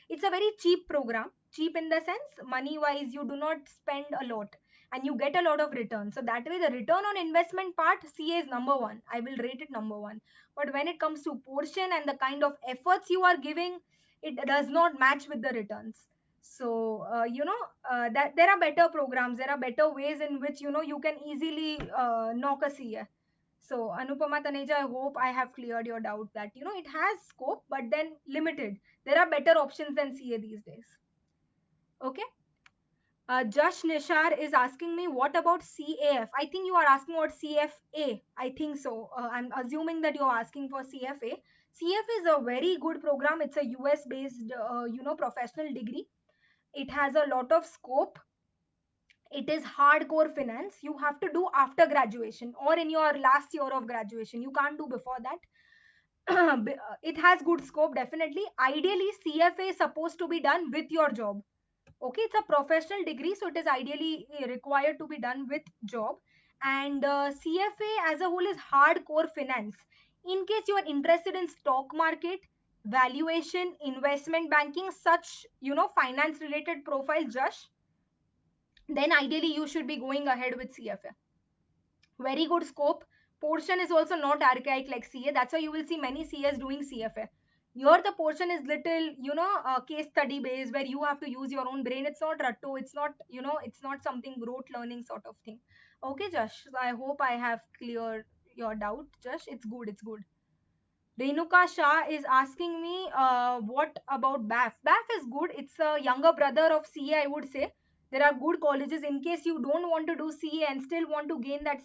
It's a very cheap program. Cheap in the sense, money wise, you do not spend a lot and you get a lot of return. So that way, the return on investment part, CA is number one. I will rate it number one. But when it comes to portion and the kind of efforts you are giving, it does not match with the returns. So that there are better programs, there are better ways in which you can easily knock a CA. So Anupama Taneja, I hope I have cleared your doubt that it has scope, but then limited. There are better options than CA these days. Okay. Josh Nishar is asking me, what about CAF? I think you are asking about CFA. I think so. I'm assuming that you're asking for CFA. CF is a very good program. It's a US based, professional degree. It has a lot of scope. It is hardcore finance. You have to do after graduation or in your last year of graduation. You can't do before that. It has good scope, definitely. Ideally, CFA is supposed to be done with your job. Okay, it's a professional degree, so it is ideally required to be done with job. And CFA as a whole is hardcore finance. In case you are interested in stock market, valuation, investment banking, such finance related profile, just then ideally you should be going ahead with CFA. Very good scope, Portion is also not archaic like CA. That's why you will see many CAs doing CFA. Here the portion is little, case study based where you have to use your own brain. It's not ratto. It's not, it's not something rote learning sort of thing. Okay, Josh. So I hope I have cleared your doubt. Josh, it's good. It's good. Renuka Shah is asking me, what about BAF? BAF is good. It's a younger brother of CA, I would say. There are good colleges in case you don't want to do CA and still want to gain that,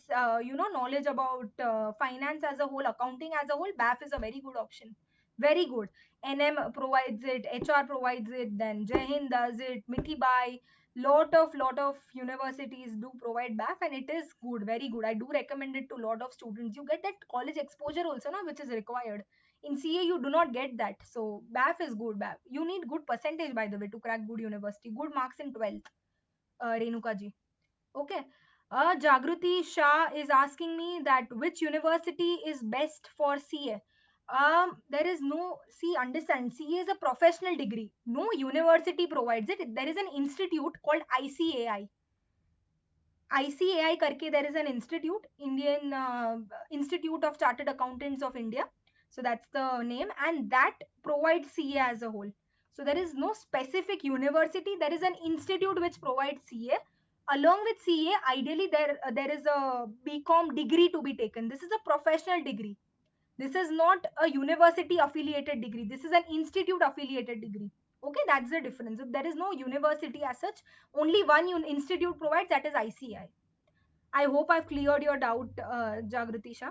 knowledge about finance as a whole, accounting as a whole. BAF is a very good option. Very good. NM provides it, HR provides it, then Jai Hind does it, Mithi Bai, lot of universities do provide BAF, and it is good, very good. I do recommend it to lot of students. You get that college exposure also, na, which is required. In CA you do not get that, so BAF is good. BAF, you need good percentage, by the way, to crack good university, good marks in 12th. Renuka ji. Okay. Jagruti Shah is asking me that which university is best for CA. There is no, see, understand, CA is a professional degree. No university provides it. There is an institute called ICAI. ICAI karke, there is an institute, Indian Institute of Chartered Accountants of India. So that's the name, and that provides CA as a whole. So there is no specific university. There is an institute which provides CA. Along with CA, ideally there is a BCom degree to be taken. This is a professional degree. This is not a university affiliated degree. This is an institute affiliated degree. Okay, that's the difference. If there is no university as such, only one institute provides, that is ICI. I hope I've cleared your doubt, Jagrati Shah.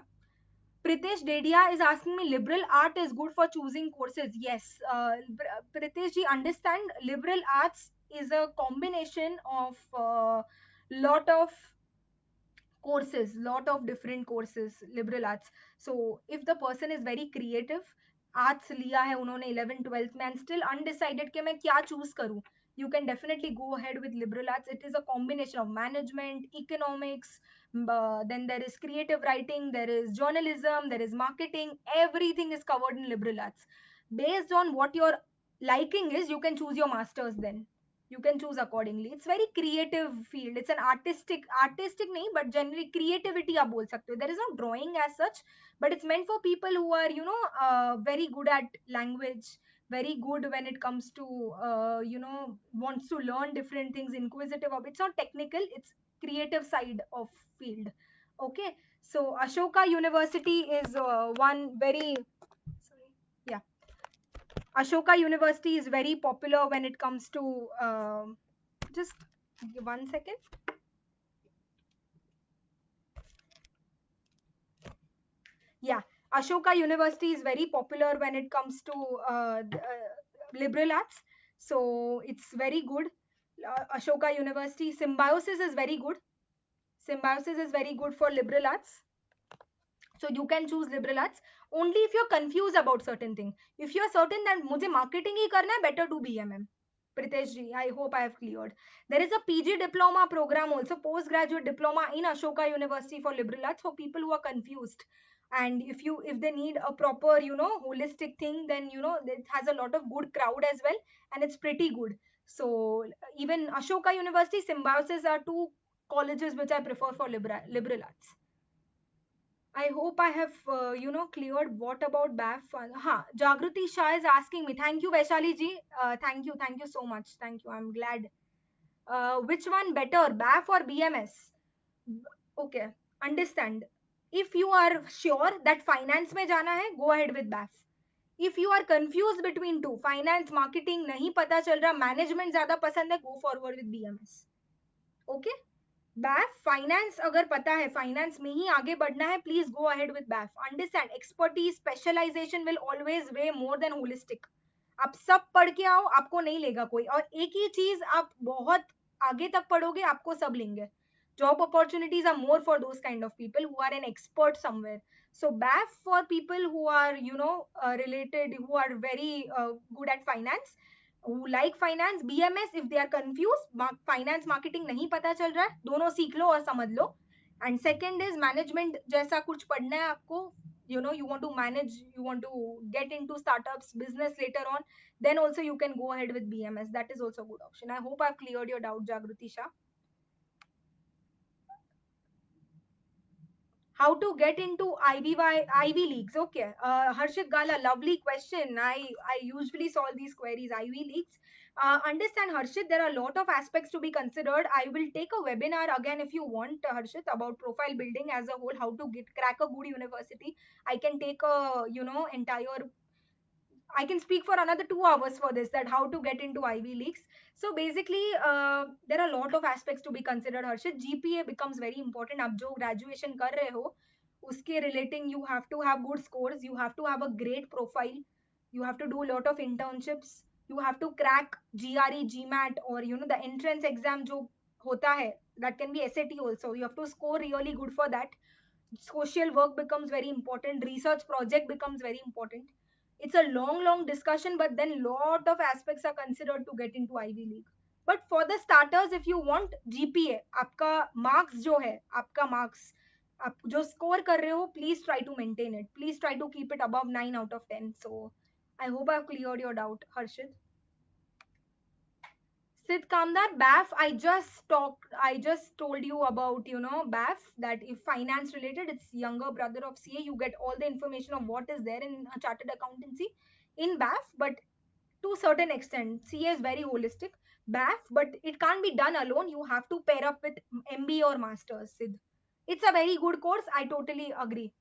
Pritesh Dedia is asking me, liberal art is good for choosing courses. Yes, Pritesh ji, understand, liberal arts is a combination of lot of lot of different courses, liberal arts. So if the person is very creative, arts लिया है उन्होंने 11 12th में and still undecided कि मैं क्या choose करूँ, you can definitely go ahead with liberal arts. It is a combination of management, economics, then there is creative writing, there is journalism, there is marketing. Everything is covered in liberal arts. Based on what your liking is, you can choose your masters then. You can choose accordingly. It's very creative field. It's an artistic nahi, but generally creativity आप बोल सकते हो. There is no drawing as such, but it's meant for people who are, very good at language, very good when it comes to, wants to learn different things, inquisitive of. It's not technical, it's creative side of field. Okay, so Ashoka University is one very, sorry, yeah, Ashoka University is very popular when it comes to, just 1 second. Yeah, Ashoka University is very popular when it comes to liberal arts. So it's very good. Ashoka University. Symbiosis is very good. Symbiosis is very good for liberal arts. So you can choose liberal arts only if you're confused about certain thing. If you're certain that मुझे marketing ही करना है, better do BMM. Pritesh ji, I hope I have cleared. There is a PG diploma program also, postgraduate diploma in Ashoka University for liberal arts for people who are confused. And if they need a proper, holistic thing, then it has a lot of good crowd as well, and it's pretty good. So even Ashoka University, Symbiosis are two colleges which I prefer for liberal arts. I hope I have, cleared what about BAF. Jagruti Shah is asking me. Thank you, Vaishali ji. Thank you so much. Thank you. I'm glad. Which one better, BAF or BMS? Okay, understand. If you are sure that finance में जाना है, go ahead with BAF. If you are confused between two, finance, marketing नहीं पता चल रहा, management ज़्यादा पसंद है, go forward with BMS. Okay? BAF finance अगर पता है, फाइनेंस में ही आगे बढ़ना है, please go ahead with BAF. Understand, expertise, specialization will always weigh more than holistic. आप सब पढ़ के आओ, आपको नहीं लेगा कोई, और एक ही चीज आप बहुत आगे तक पढ़ोगे, आपको सब लेंगे. Job opportunities are more for those kind of people who are an expert somewhere. So BAF for people who are, related, who are very good at finance, who like finance. BMS if they are confused, finance marketing नहीं पता चल रहा है, दोनों सीख लो और समझ लो. And second is management जैसा कुछ पढ़ना है आपको, you want to manage, you want to get into startups business later on, then also you can go ahead with BMS. That is also a good option. I hope I've cleared your doubt, Jagruti Shah. How to get into Ivy Leagues? Okay, Harshit Gala, lovely question. I usually solve these queries. Ivy Leagues. Understand, Harshit, there are a lot of aspects to be considered. I will take a webinar again if you want, Harshit, about profile building as a whole, how to get crack a good university. I can take a entire, I can speak for another 2 hours for this, that how to get into Ivy Leagues. So basically, there are a lot of aspects to be considered, Harshit. GPA becomes very important. आप जो graduation कर रहे हो, उसके relating you have to have good scores. You have to have a great profile. You have to do a lot of internships. You have to crack GRE, GMAT, or the entrance exam जो होता है. That can be SAT also. You have to score really good for that. Social work becomes very important. Research project becomes very important. It's a long discussion, but then lot of aspects are considered to get into Ivy League. But for the starters, if you want GPA, आपका marks जो है, आपका marks, आप जो score कर रहे हो, please try to maintain it. Please try to keep it above 9 out of 10. So I hope I've cleared your doubt, Harshit. Sid Kamdar, BAF, I just told you about, BAF, that if finance related, it's younger brother of CA. You get all the information of what is there in chartered accountancy in BAF, but to certain extent, CA is very holistic. BAF, but it can't be done alone. You have to pair up with MBA or Masters, Sid. It's a very good course. I totally agree.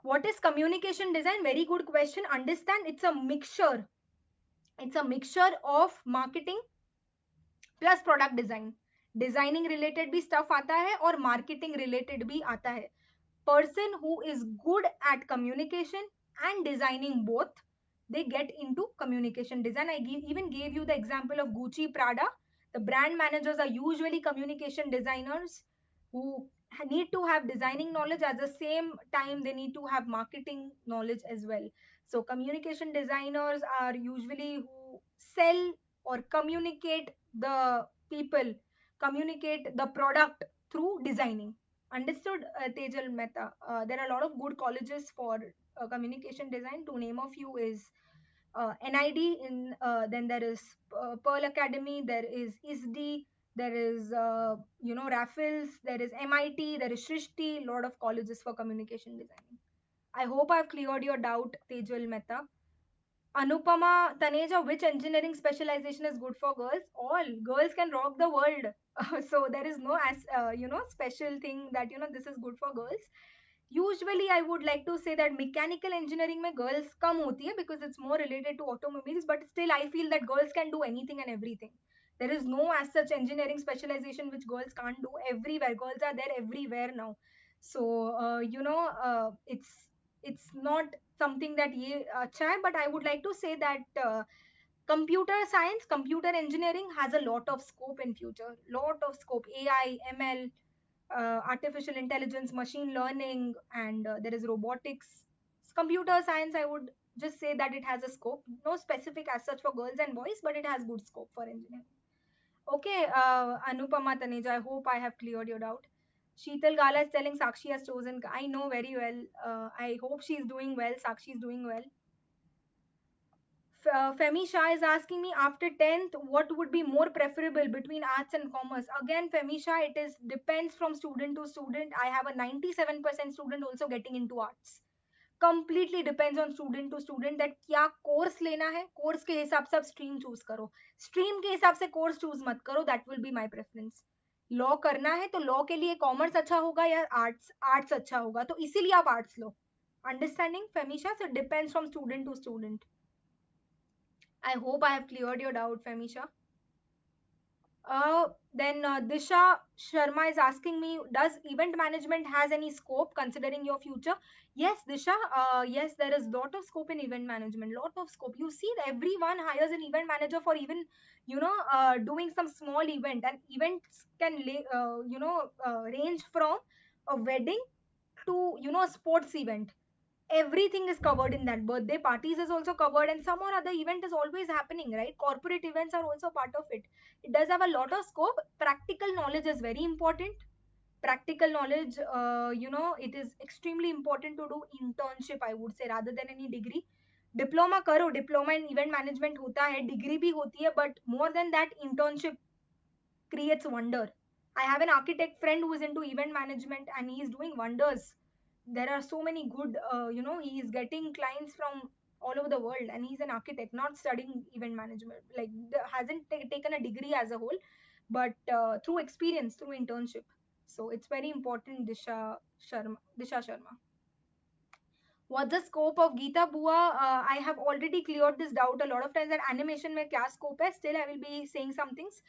What is communication design? Very good question. Understand, it's a mixture. It's a mixture of marketing plus product design. Designing related भी stuff आता है और marketing related भी आता है. Person who is good at communication and designing both, they get into communication design. Even gave you the example of Gucci, Prada. The brand managers are usually communication designers who need to have designing knowledge. At the same time, they need to have marketing knowledge as well. So communication designers are usually who sell or communicate the people, communicate the product through designing. Understood, Tejal Mehta? There are a lot of good colleges for communication design. To name a few is NID. Then there is Pearl Academy. There is ISD. There is Raffles. There is MIT. There is Shrishti. Lot of colleges for communication designing. I hope I've cleared your doubt, Tejal Mehta. Anupama Taneja, which engineering specialization is good for girls? All girls can rock the world. So there is no special thing that this is good for girls. Usually, I would like to say that mechanical engineering में girls कम होती है because it's more related to automobiles. But still, I feel that girls can do anything and everything. There is no as such engineering specialization which girls can't do. Everywhere girls are there everywhere now. So it's not something that ये अच्छा है. But I would like to say that computer science, computer engineering has a lot of scope in future. Lot of scope. AI, ML, artificial intelligence, machine learning, and there is robotics. Computer science, I would just say that it has a scope. No specific as such for girls and boys, but it has good scope for engineering. Okay, Anupama Taneja, I hope I have cleared your doubt. Sheetal Gala is telling Sakshi has chosen. I know very well. I hope she's doing well. Sakshi is doing well. Femi Shah is asking me, after 10th, what would be more preferable between arts and commerce? Again, Femi Shah, it is depends from student to student. I have a 97% student also getting into arts. Completely depends on student to student that क्या course लेना है. Course के हिसाब से आप stream choose करो. Stream के हिसाब से कोर्स चूज मत करो. That will be my preference. Law करना है तो लॉ के लिए कॉमर्स अच्छा होगा या आर्ट्स आर्ट्स अच्छा होगा, तो इसीलिए आप आर्ट्स लो. अंडरस्टैंडिंग फेमिशा? So depends from student to student. I hope I have cleared your doubt, Femisha. Then Disha Sharma is asking me, does event management has any scope considering your future? Yes, Disha. Yes, there is lot of scope in event management. Lot of scope. You see, everyone hires an event manager for even, doing some small event. And events can, range from a wedding to, a sports event. Everything is covered in that. Birthday parties is also covered, and some or other event is always happening, right? Corporate events are also part of it. It does have a lot of scope. Practical knowledge is very important. Practical knowledge, it is extremely important to do internship, I would say, rather than any degree. Diploma करो. Diploma in event management होता है, degree भी होती है, but more than that, internship creates wonder. I have an architect friend who is into event management and he is doing wonders. There are so many good, he is getting clients from all over the world, and he's an architect, not studying event management, like hasn't taken a degree as a whole, but through experience, through internship. So it's very important, Disha Sharma. What's the scope of Geeta Bua? I have already cleared this doubt a lot of times that animation में क्या scope है. Still, I will be saying some things.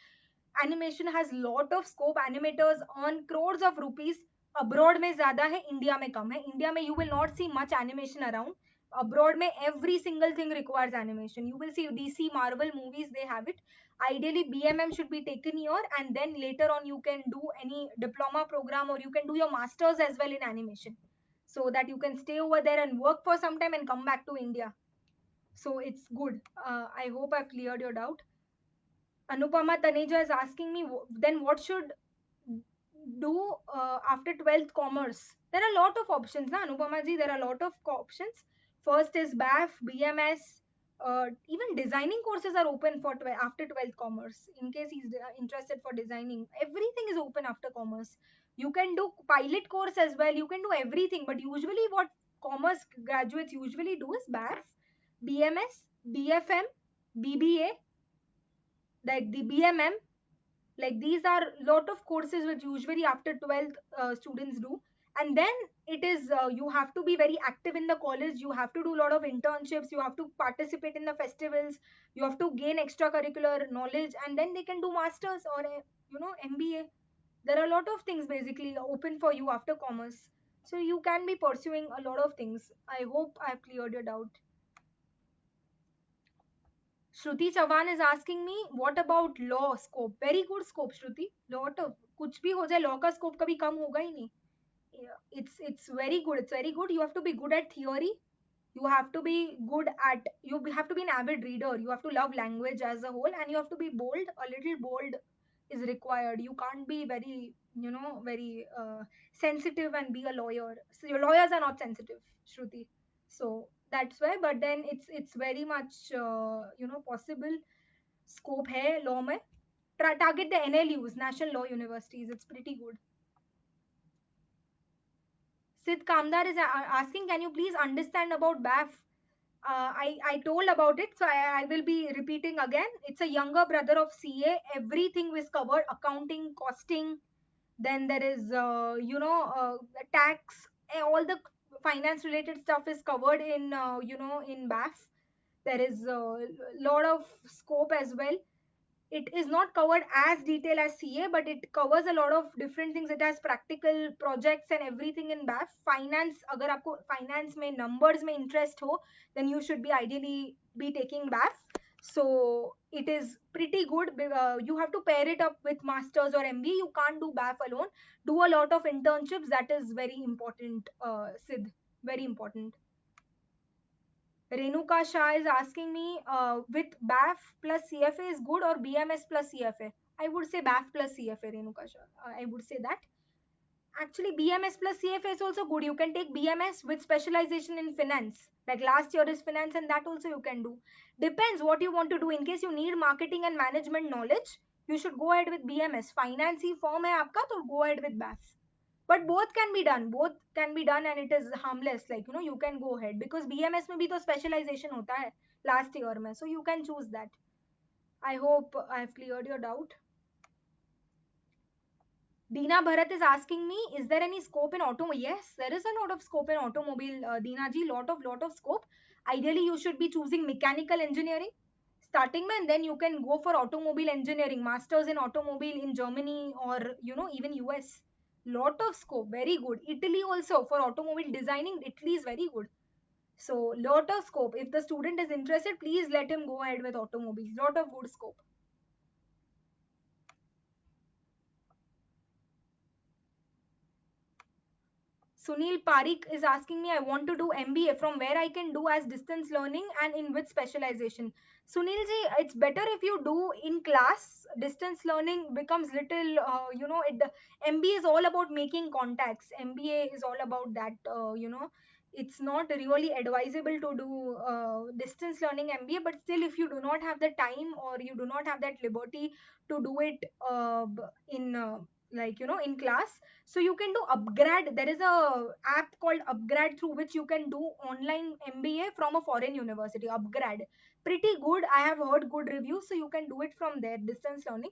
Animation has lot of scope. Animators earn crores of rupees. Abroad में ज़्यादा है, India में कम है. India में you will not see much animation around. Abroad में every single thing requires animation. You will see DC, Marvel movies, they have it. Ideally, BMM should be taken here, and then later on you can do any diploma program, or you can do your masters as well in animation, so that you can stay over there and work for some time and come back to India. So it's good. I hope I've cleared your doubt. Anupama Taneja is asking me, then what should do after 12th commerce? There are a lot of options, na Anupama ji. There are a lot of options. First is BAF, BMS. Even designing courses are open for after 12th commerce. In case he's interested for designing, everything is open after commerce. You can do pilot course as well. You can do everything. But usually, what commerce graduates usually do is BAF, BMS, BFM, BBA, like the BMM. Like these are lot of courses which usually after 12th students do. And then it is you have to be very active in the college, you have to do a lot of internships, you have to participate in the festivals, you have to gain extracurricular knowledge, and then they can do masters or MBA. There are a lot of things basically open for you after commerce, so you can be pursuing a lot of things. I hope I've cleared your doubt. Shruti Chavan is asking me, what about law scope? Very good scope, Shruti. Lot of कुछ भी हो जाए, law का scope कभी कम होगा ही नहीं. Yeah, it's very good. It's very good. You have to be good at theory. You have to be good at, you have to be an avid reader. You have to love language as a whole, and you have to be bold. A little bold is required. You can't be very, very sensitive and be a lawyer. So your lawyers are not sensitive, Shruti. So that's why. But then it's very much possible. Scope hai law mein. Target the NLUs, National Law Universities. It's pretty good. Sid Kamdar is asking, can you please understand about BAF? I told about it, so I will be repeating again. It's a younger brother of CA. Everything was covered: accounting, costing. Then there is, tax. All the finance related stuff is covered in, in BAF. There is a lot of scope as well. It is not covered as detail as CA, but it covers a lot of different things. It has practical projects and everything in BAF. Finance, अगर आपको finance में numbers में interest हो, then you should be ideally be taking BAF. So it is pretty good. You have to pair it up with masters or MBA. You can't do BAF alone. Do a lot of internships. That is very important, Sid. Very important. Renuka Shah is asking me, with BAF plus CFA is good or BMS plus CFA? I would say BAF plus CFA, Renuka Shah. I would say that. Actually, BMS plus CFA is also good. You can take BMS with specialization in finance. Like last year is finance, and that also you can do. Depends what you want to do. In case you need marketing and management knowledge, you should go ahead with BMS. Finance he form है आपका, तो go ahead with BAF. But both can be done. Both can be done, and it is harmless. Like you can go ahead because BMS में भी तो specialization होता है last year में, so you can choose that. I hope I've cleared your doubt. Deena Bharat is asking me, is there any scope in automobile? Yes, there is a lot of scope in automobile, Deena ji, lot of scope. Ideally, you should be choosing mechanical engineering starting में, and then you can go for automobile engineering, masters in automobile in Germany or even US. Lot of scope, very good. Italy also for automobile designing, Italy is very good. So lot of scope. If the student is interested, please let him go ahead with automobiles. Lot of good scope. Sunil Parikh is asking me, I want to do MBA, from where I can do as distance learning and in which specialization. Sunil ji, it's better if you do in class. Distance learning becomes little, MBA is all about making contacts. MBA is all about that, It's not really advisable to do distance learning MBA, but still, if you do not have the time or you do not have that liberty to do it in like in class. So you can do upgrad. There is a app called upgrad through which you can do online MBA from a foreign university. Upgrad, pretty good. I have heard good reviews, so you can do it from there, distance learning.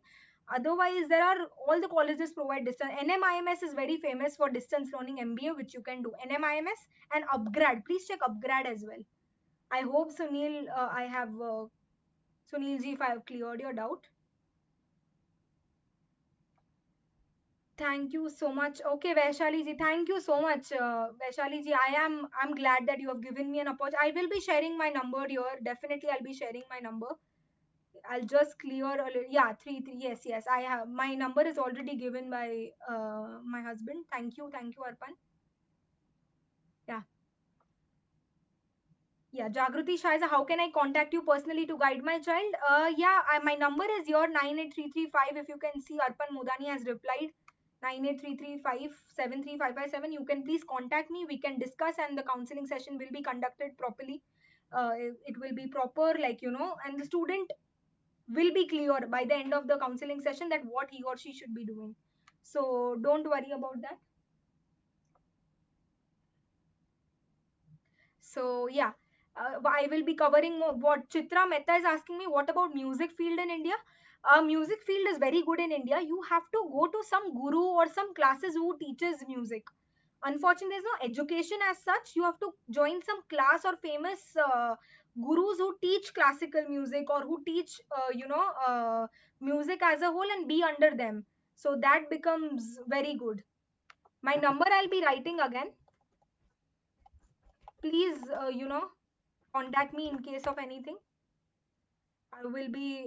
Otherwise, there are all the colleges provide distance. NMIMS is very famous for distance learning MBA, which you can do. NMIMS and upgrad. Please check upgrad as well. I hope Sunil, I have Sunil ji, if I have cleared your doubt. Thank you so much. Okay, Vaishali ji, thank you so much, Vaishali ji. I'm glad that you have given me an opportunity. I will be sharing my number here. Definitely, I'll be sharing my number. I'll just clear a little. Yeah, three. Yes, yes. I have my number is already given by my husband. Thank you, Arpan. Yeah. Yeah, Jagruti Shaiza, how can I contact you personally to guide my child? Yeah, my number is your 98335. If you can see, Arpan Mudani has replied 98335 73557. You can please contact me. We can discuss, and the counseling session will be conducted properly. It will be proper, like and the student will be clear by the end of the counseling session that what he or she should be doing. So don't worry about that. So yeah, I will be covering more. What Chitra Mehta is asking me, what about music field in India? Music field is very good in India. You have to go to some guru or some classes who teaches music. Unfortunately, there's no education as such. You have to join some class or famous gurus who teach classical music or who teach music as a whole and be under them. So that becomes very good. My number I'll be writing again. Please, contact me in case of anything. I will be,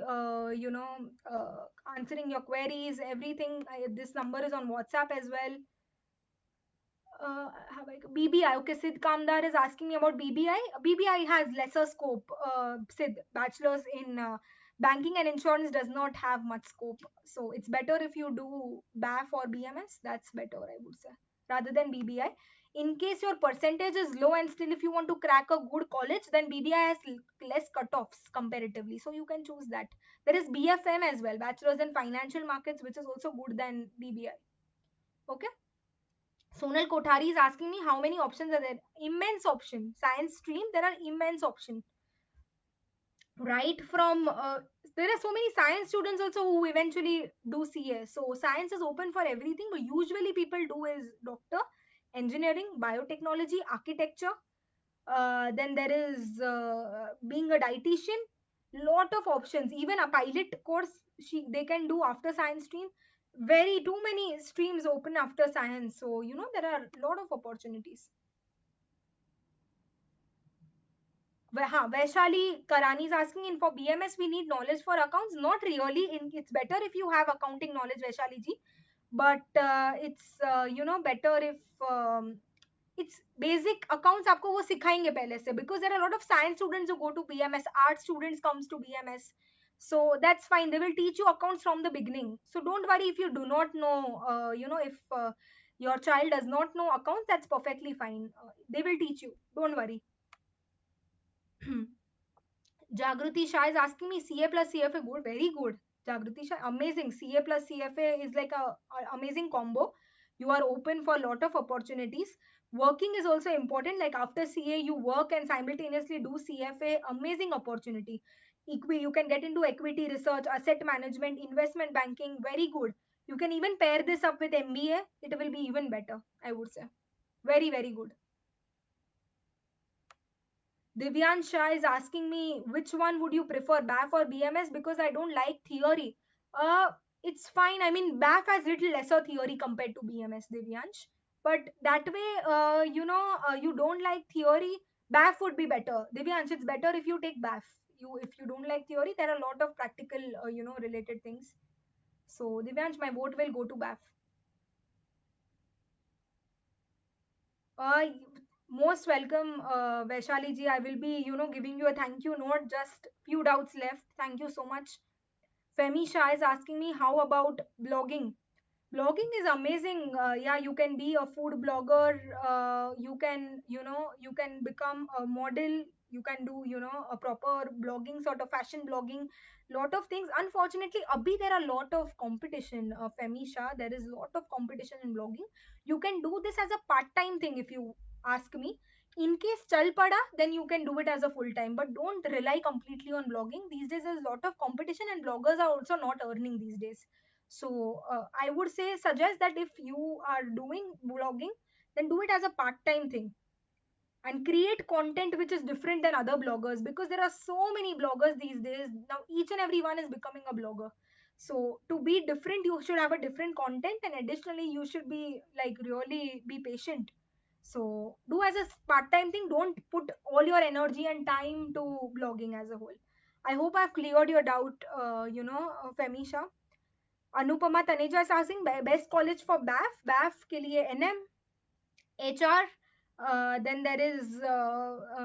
answering your queries, everything. This number is on WhatsApp as well. Have I, BBI. Okay, Sid Kamdar is asking me about BBI. BBI has lesser scope. Sid, bachelor's in banking and insurance does not have much scope. So it's better if you do BAF or BMS. That's better, I would say, rather than BBI. In case your percentage is low and still if you want to crack a good college, then BBI has less cutoffs comparatively. So you can choose that. There is BFM as well, Bachelor's in Financial Markets, which is also good than BBI. Okay. Sonal Kothari is asking me how many options are there. Immense option. Science stream, there are immense option. Right from there are so many science students also who eventually do CS. So science is open for everything, but usually people do is doctor, engineering, biotechnology, architecture. Then there is being a dietitian. Lot of options. Even a pilot course they can do after science stream. Very too many streams open after science. So there are a lot of opportunities. Vaishali Karani is asking in for BMS we need knowledge for accounts. Not really. It's better if you have accounting knowledge, Vaishali ji. But it's better if it's basic accounts आपको वो सिखाएंगे पहले से, because there are a lot of science students who go to BMS, art students comes to BMS. So that's fine. They will teach you accounts from the beginning. So don't worry if you do not know. If your child does not know accounts, that's perfectly fine. They will teach you. Don't worry. Jagruti Shah is asking me CA plus CFA good, very good. Jagruti Shah, amazing. CA plus CFA is like a amazing combo. You are open for a lot of opportunities. Working is also important. Like after CA, you work and simultaneously do CFA. Amazing opportunity. You can get into equity research, asset management, investment banking. Very good. You can even pair this up with MBA. It will be even better, I would say. Very, very good. Divyan Shah is asking me which one would you prefer, BAF or BMS, because I don't like theory. Uh, it's fine. I mean, BAF has little lesser theory compared to BMS, Divyansh. But that way, you don't like theory, BAF would be better. Divyansh, it's better if you take BAF. If you don't like theory, there are a lot of practical, related things. So, Divyansh, my vote will go to BAF. Uh, Most welcome, Vaishali ji. I will be, giving you a thank you note. Just few doubts left. Thank you so much. Femi Shah is asking me how about blogging. Blogging is amazing. Yeah, you can be a food blogger. You can become a model. you can do, a proper blogging, sort of fashion blogging, lot of things. Unfortunately, abhi there are lot of competition, Femisha, there is lot of competition in blogging. You can do this as a part time thing if you ask me. In case chal pada, then you can do it as a full time, but don't rely completely on blogging. These days there's a lot of competition and bloggers are also not earning these days. So I would say, suggest that if you are doing blogging, then do it as a part time thing and create content which is different than other bloggers, because there are so many bloggers these days. Now each and every one is becoming a blogger. So to be different, you should have a different content, and additionally you should be like really be patient. So do as a part-time thing, don't put all your energy and time to blogging as a whole. I hope I've cleared your doubt, Femisha. Anupama Taneja is asking best college for BAF के लिए NM, HR, then there is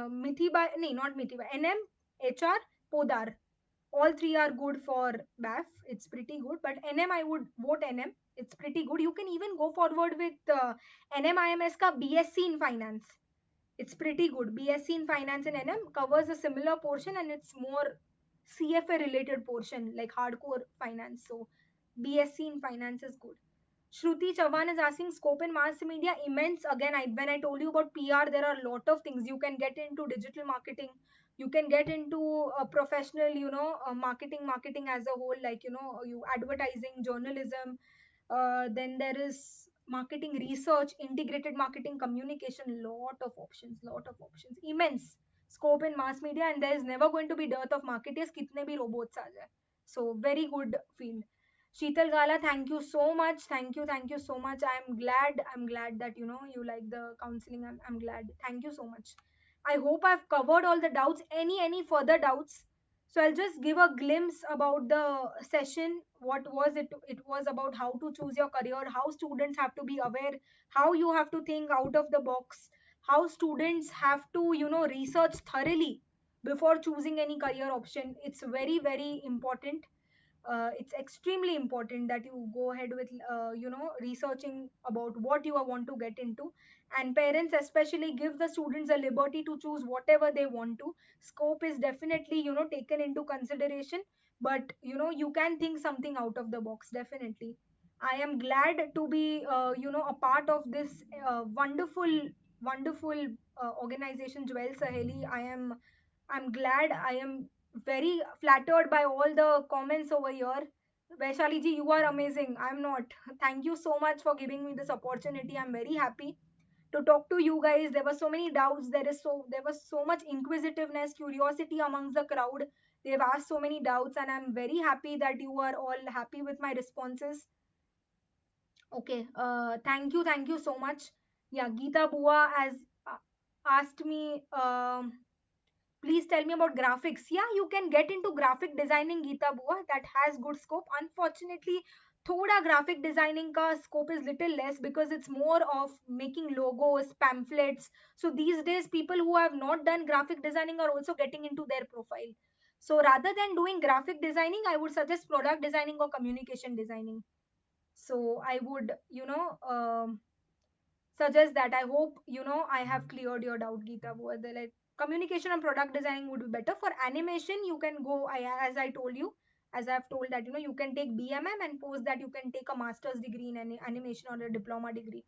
Mithiba, no, not Mithiba, NM, HR, Podar. All three are good for BAF. It's pretty good. But NM, I would vote NM. It's pretty good. You can even go forward with NMIMS ka BSc in finance. It's pretty good. BSc in finance and NM covers a similar portion, and it's more CFA related portion, like hardcore finance. So BSc in finance is good. Shruti Chavan is asking scope in mass media immense. Again, when I told you about PR, there are a lot of things. You can get into digital marketing. You can get into professional, marketing as a whole, like, you advertising, journalism. Then there is marketing research, integrated marketing, communication. Lot of options. Immense scope in mass media, and there is never going to be dearth of marketers. Kitne bhi robots aa jaye. So very good field. Sheetal Gala, thank you so much. Thank you so much. I'm glad that you like the counseling. I'm glad. Thank you so much. I hope I've covered all the doubts. Any further doubts? So I'll just give a glimpse about the session. What was it? It was about how to choose your career, how students have to be aware, how you have to think out of the box, how students have to, research thoroughly before choosing any career option. It's very, very important. It's extremely important that you go ahead with researching about what you want to get into, and parents especially give the students a liberty to choose whatever they want to. Scope is definitely taken into consideration, but you can think something out of the box, definitely. I am glad to be a part of this wonderful organization, Jewel Saheli. I'm glad. I am very flattered by all the comments over here. Vaishali ji, you are amazing. I'm not. Thank you so much for giving me this opportunity. I'm very happy to talk to you guys. There were so many doubts. There was so much inquisitiveness, curiosity amongst the crowd. They've asked so many doubts, and I'm very happy that you are all happy with my responses. Okay. Thank you so much. Yeah, Geeta Bua has asked me. Please tell me about graphics. Yeah, you can get into graphic designing, Geeta Bua. That has good scope. Unfortunately, thoda graphic designing ka scope is little less because it's more of making logos, pamphlets. So these days, people who have not done graphic designing are also getting into their profile. So rather than doing graphic designing, I would suggest product designing or communication designing. So I would, suggest that. I hope I have cleared your doubt, Geeta. Whether like communication and product designing would be better. For animation, you can go. As I told you, as I've told that you can take BMM, and post that you can take a master's degree in animation or a diploma degree.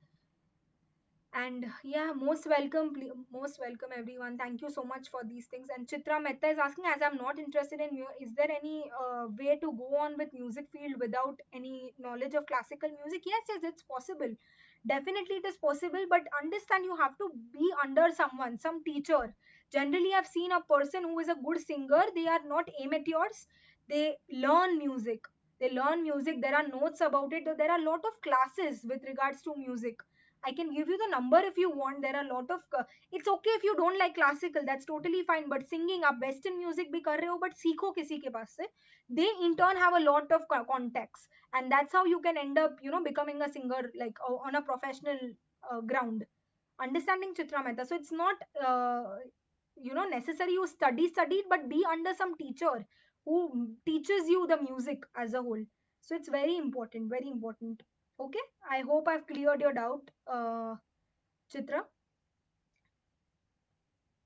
And yeah, most welcome everyone. Thank you so much for these things. And Chitra Mehta is asking, as I'm not interested in is there any way to go on with music field without any knowledge of classical music? Yes, it's possible. Definitely it is possible, but understand you have to be under someone, some teacher. Generally, I've seen a person who is a good singer, they are not amateurs. They learn music. There are notes about it. There are a lot of classes with regards to music. I can give you the number if you want. There are a lot of. It's okay if you don't like classical. That's totally fine. But singing up Western music भी कर रहे हो, but सीखो किसी के पास से. They in turn have a lot of contacts, and that's how you can end up, becoming a singer like on a professional ground. Understanding, Chitra Mehta. So it's not, necessary you studied, but be under some teacher who teaches you the music as a whole. So it's very important, very important. Okay, I hope I've cleared your doubt, Chitra.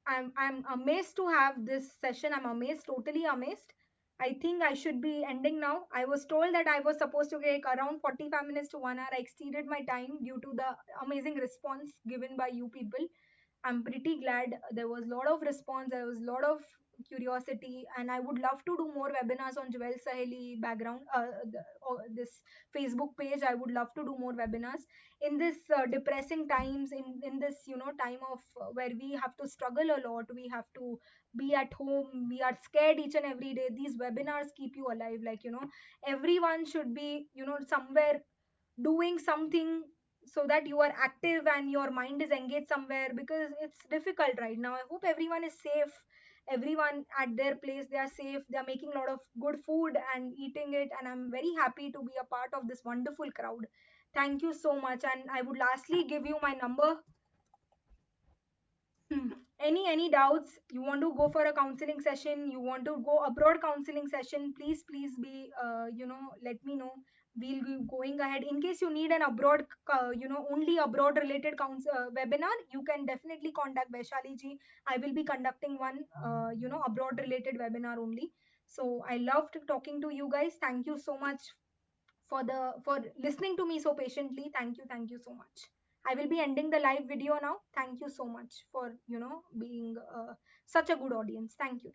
I'm amazed to have this session. I'm amazed, totally amazed. I think I should be ending now. I was told that I was supposed to take around 45 minutes to 1 hour. I exceeded my time due to the amazing response given by you people. I'm pretty glad there was a lot of response, there was a lot of curiosity, and I would love to do more webinars on Jewel Saheli background, this Facebook page. I would love to do more webinars in this depressing times, in this time of where we have to struggle a lot. We have to be at home. We are scared each and every day. These webinars keep you alive. Like everyone should be somewhere doing something so that you are active and your mind is engaged somewhere, because it's difficult right now. I hope everyone is safe, everyone at their place, they are safe, they are making a lot of good food and eating it, and I'm very happy to be a part of this wonderful crowd. Thank you so much, and I would lastly give you my number. Hmm. Any doubts? You want to go for a counseling session? You want to go abroad counseling session? Please be let me know. We'll be going ahead. In case you need an abroad only abroad related webinar, you can definitely contact Vaishali ji. I will be conducting one abroad related webinar only. So I loved talking to you guys. Thank you so much for listening to me so patiently. Thank you so much. I will be ending the live video now. Thank you so much for being such a good audience. Thank you.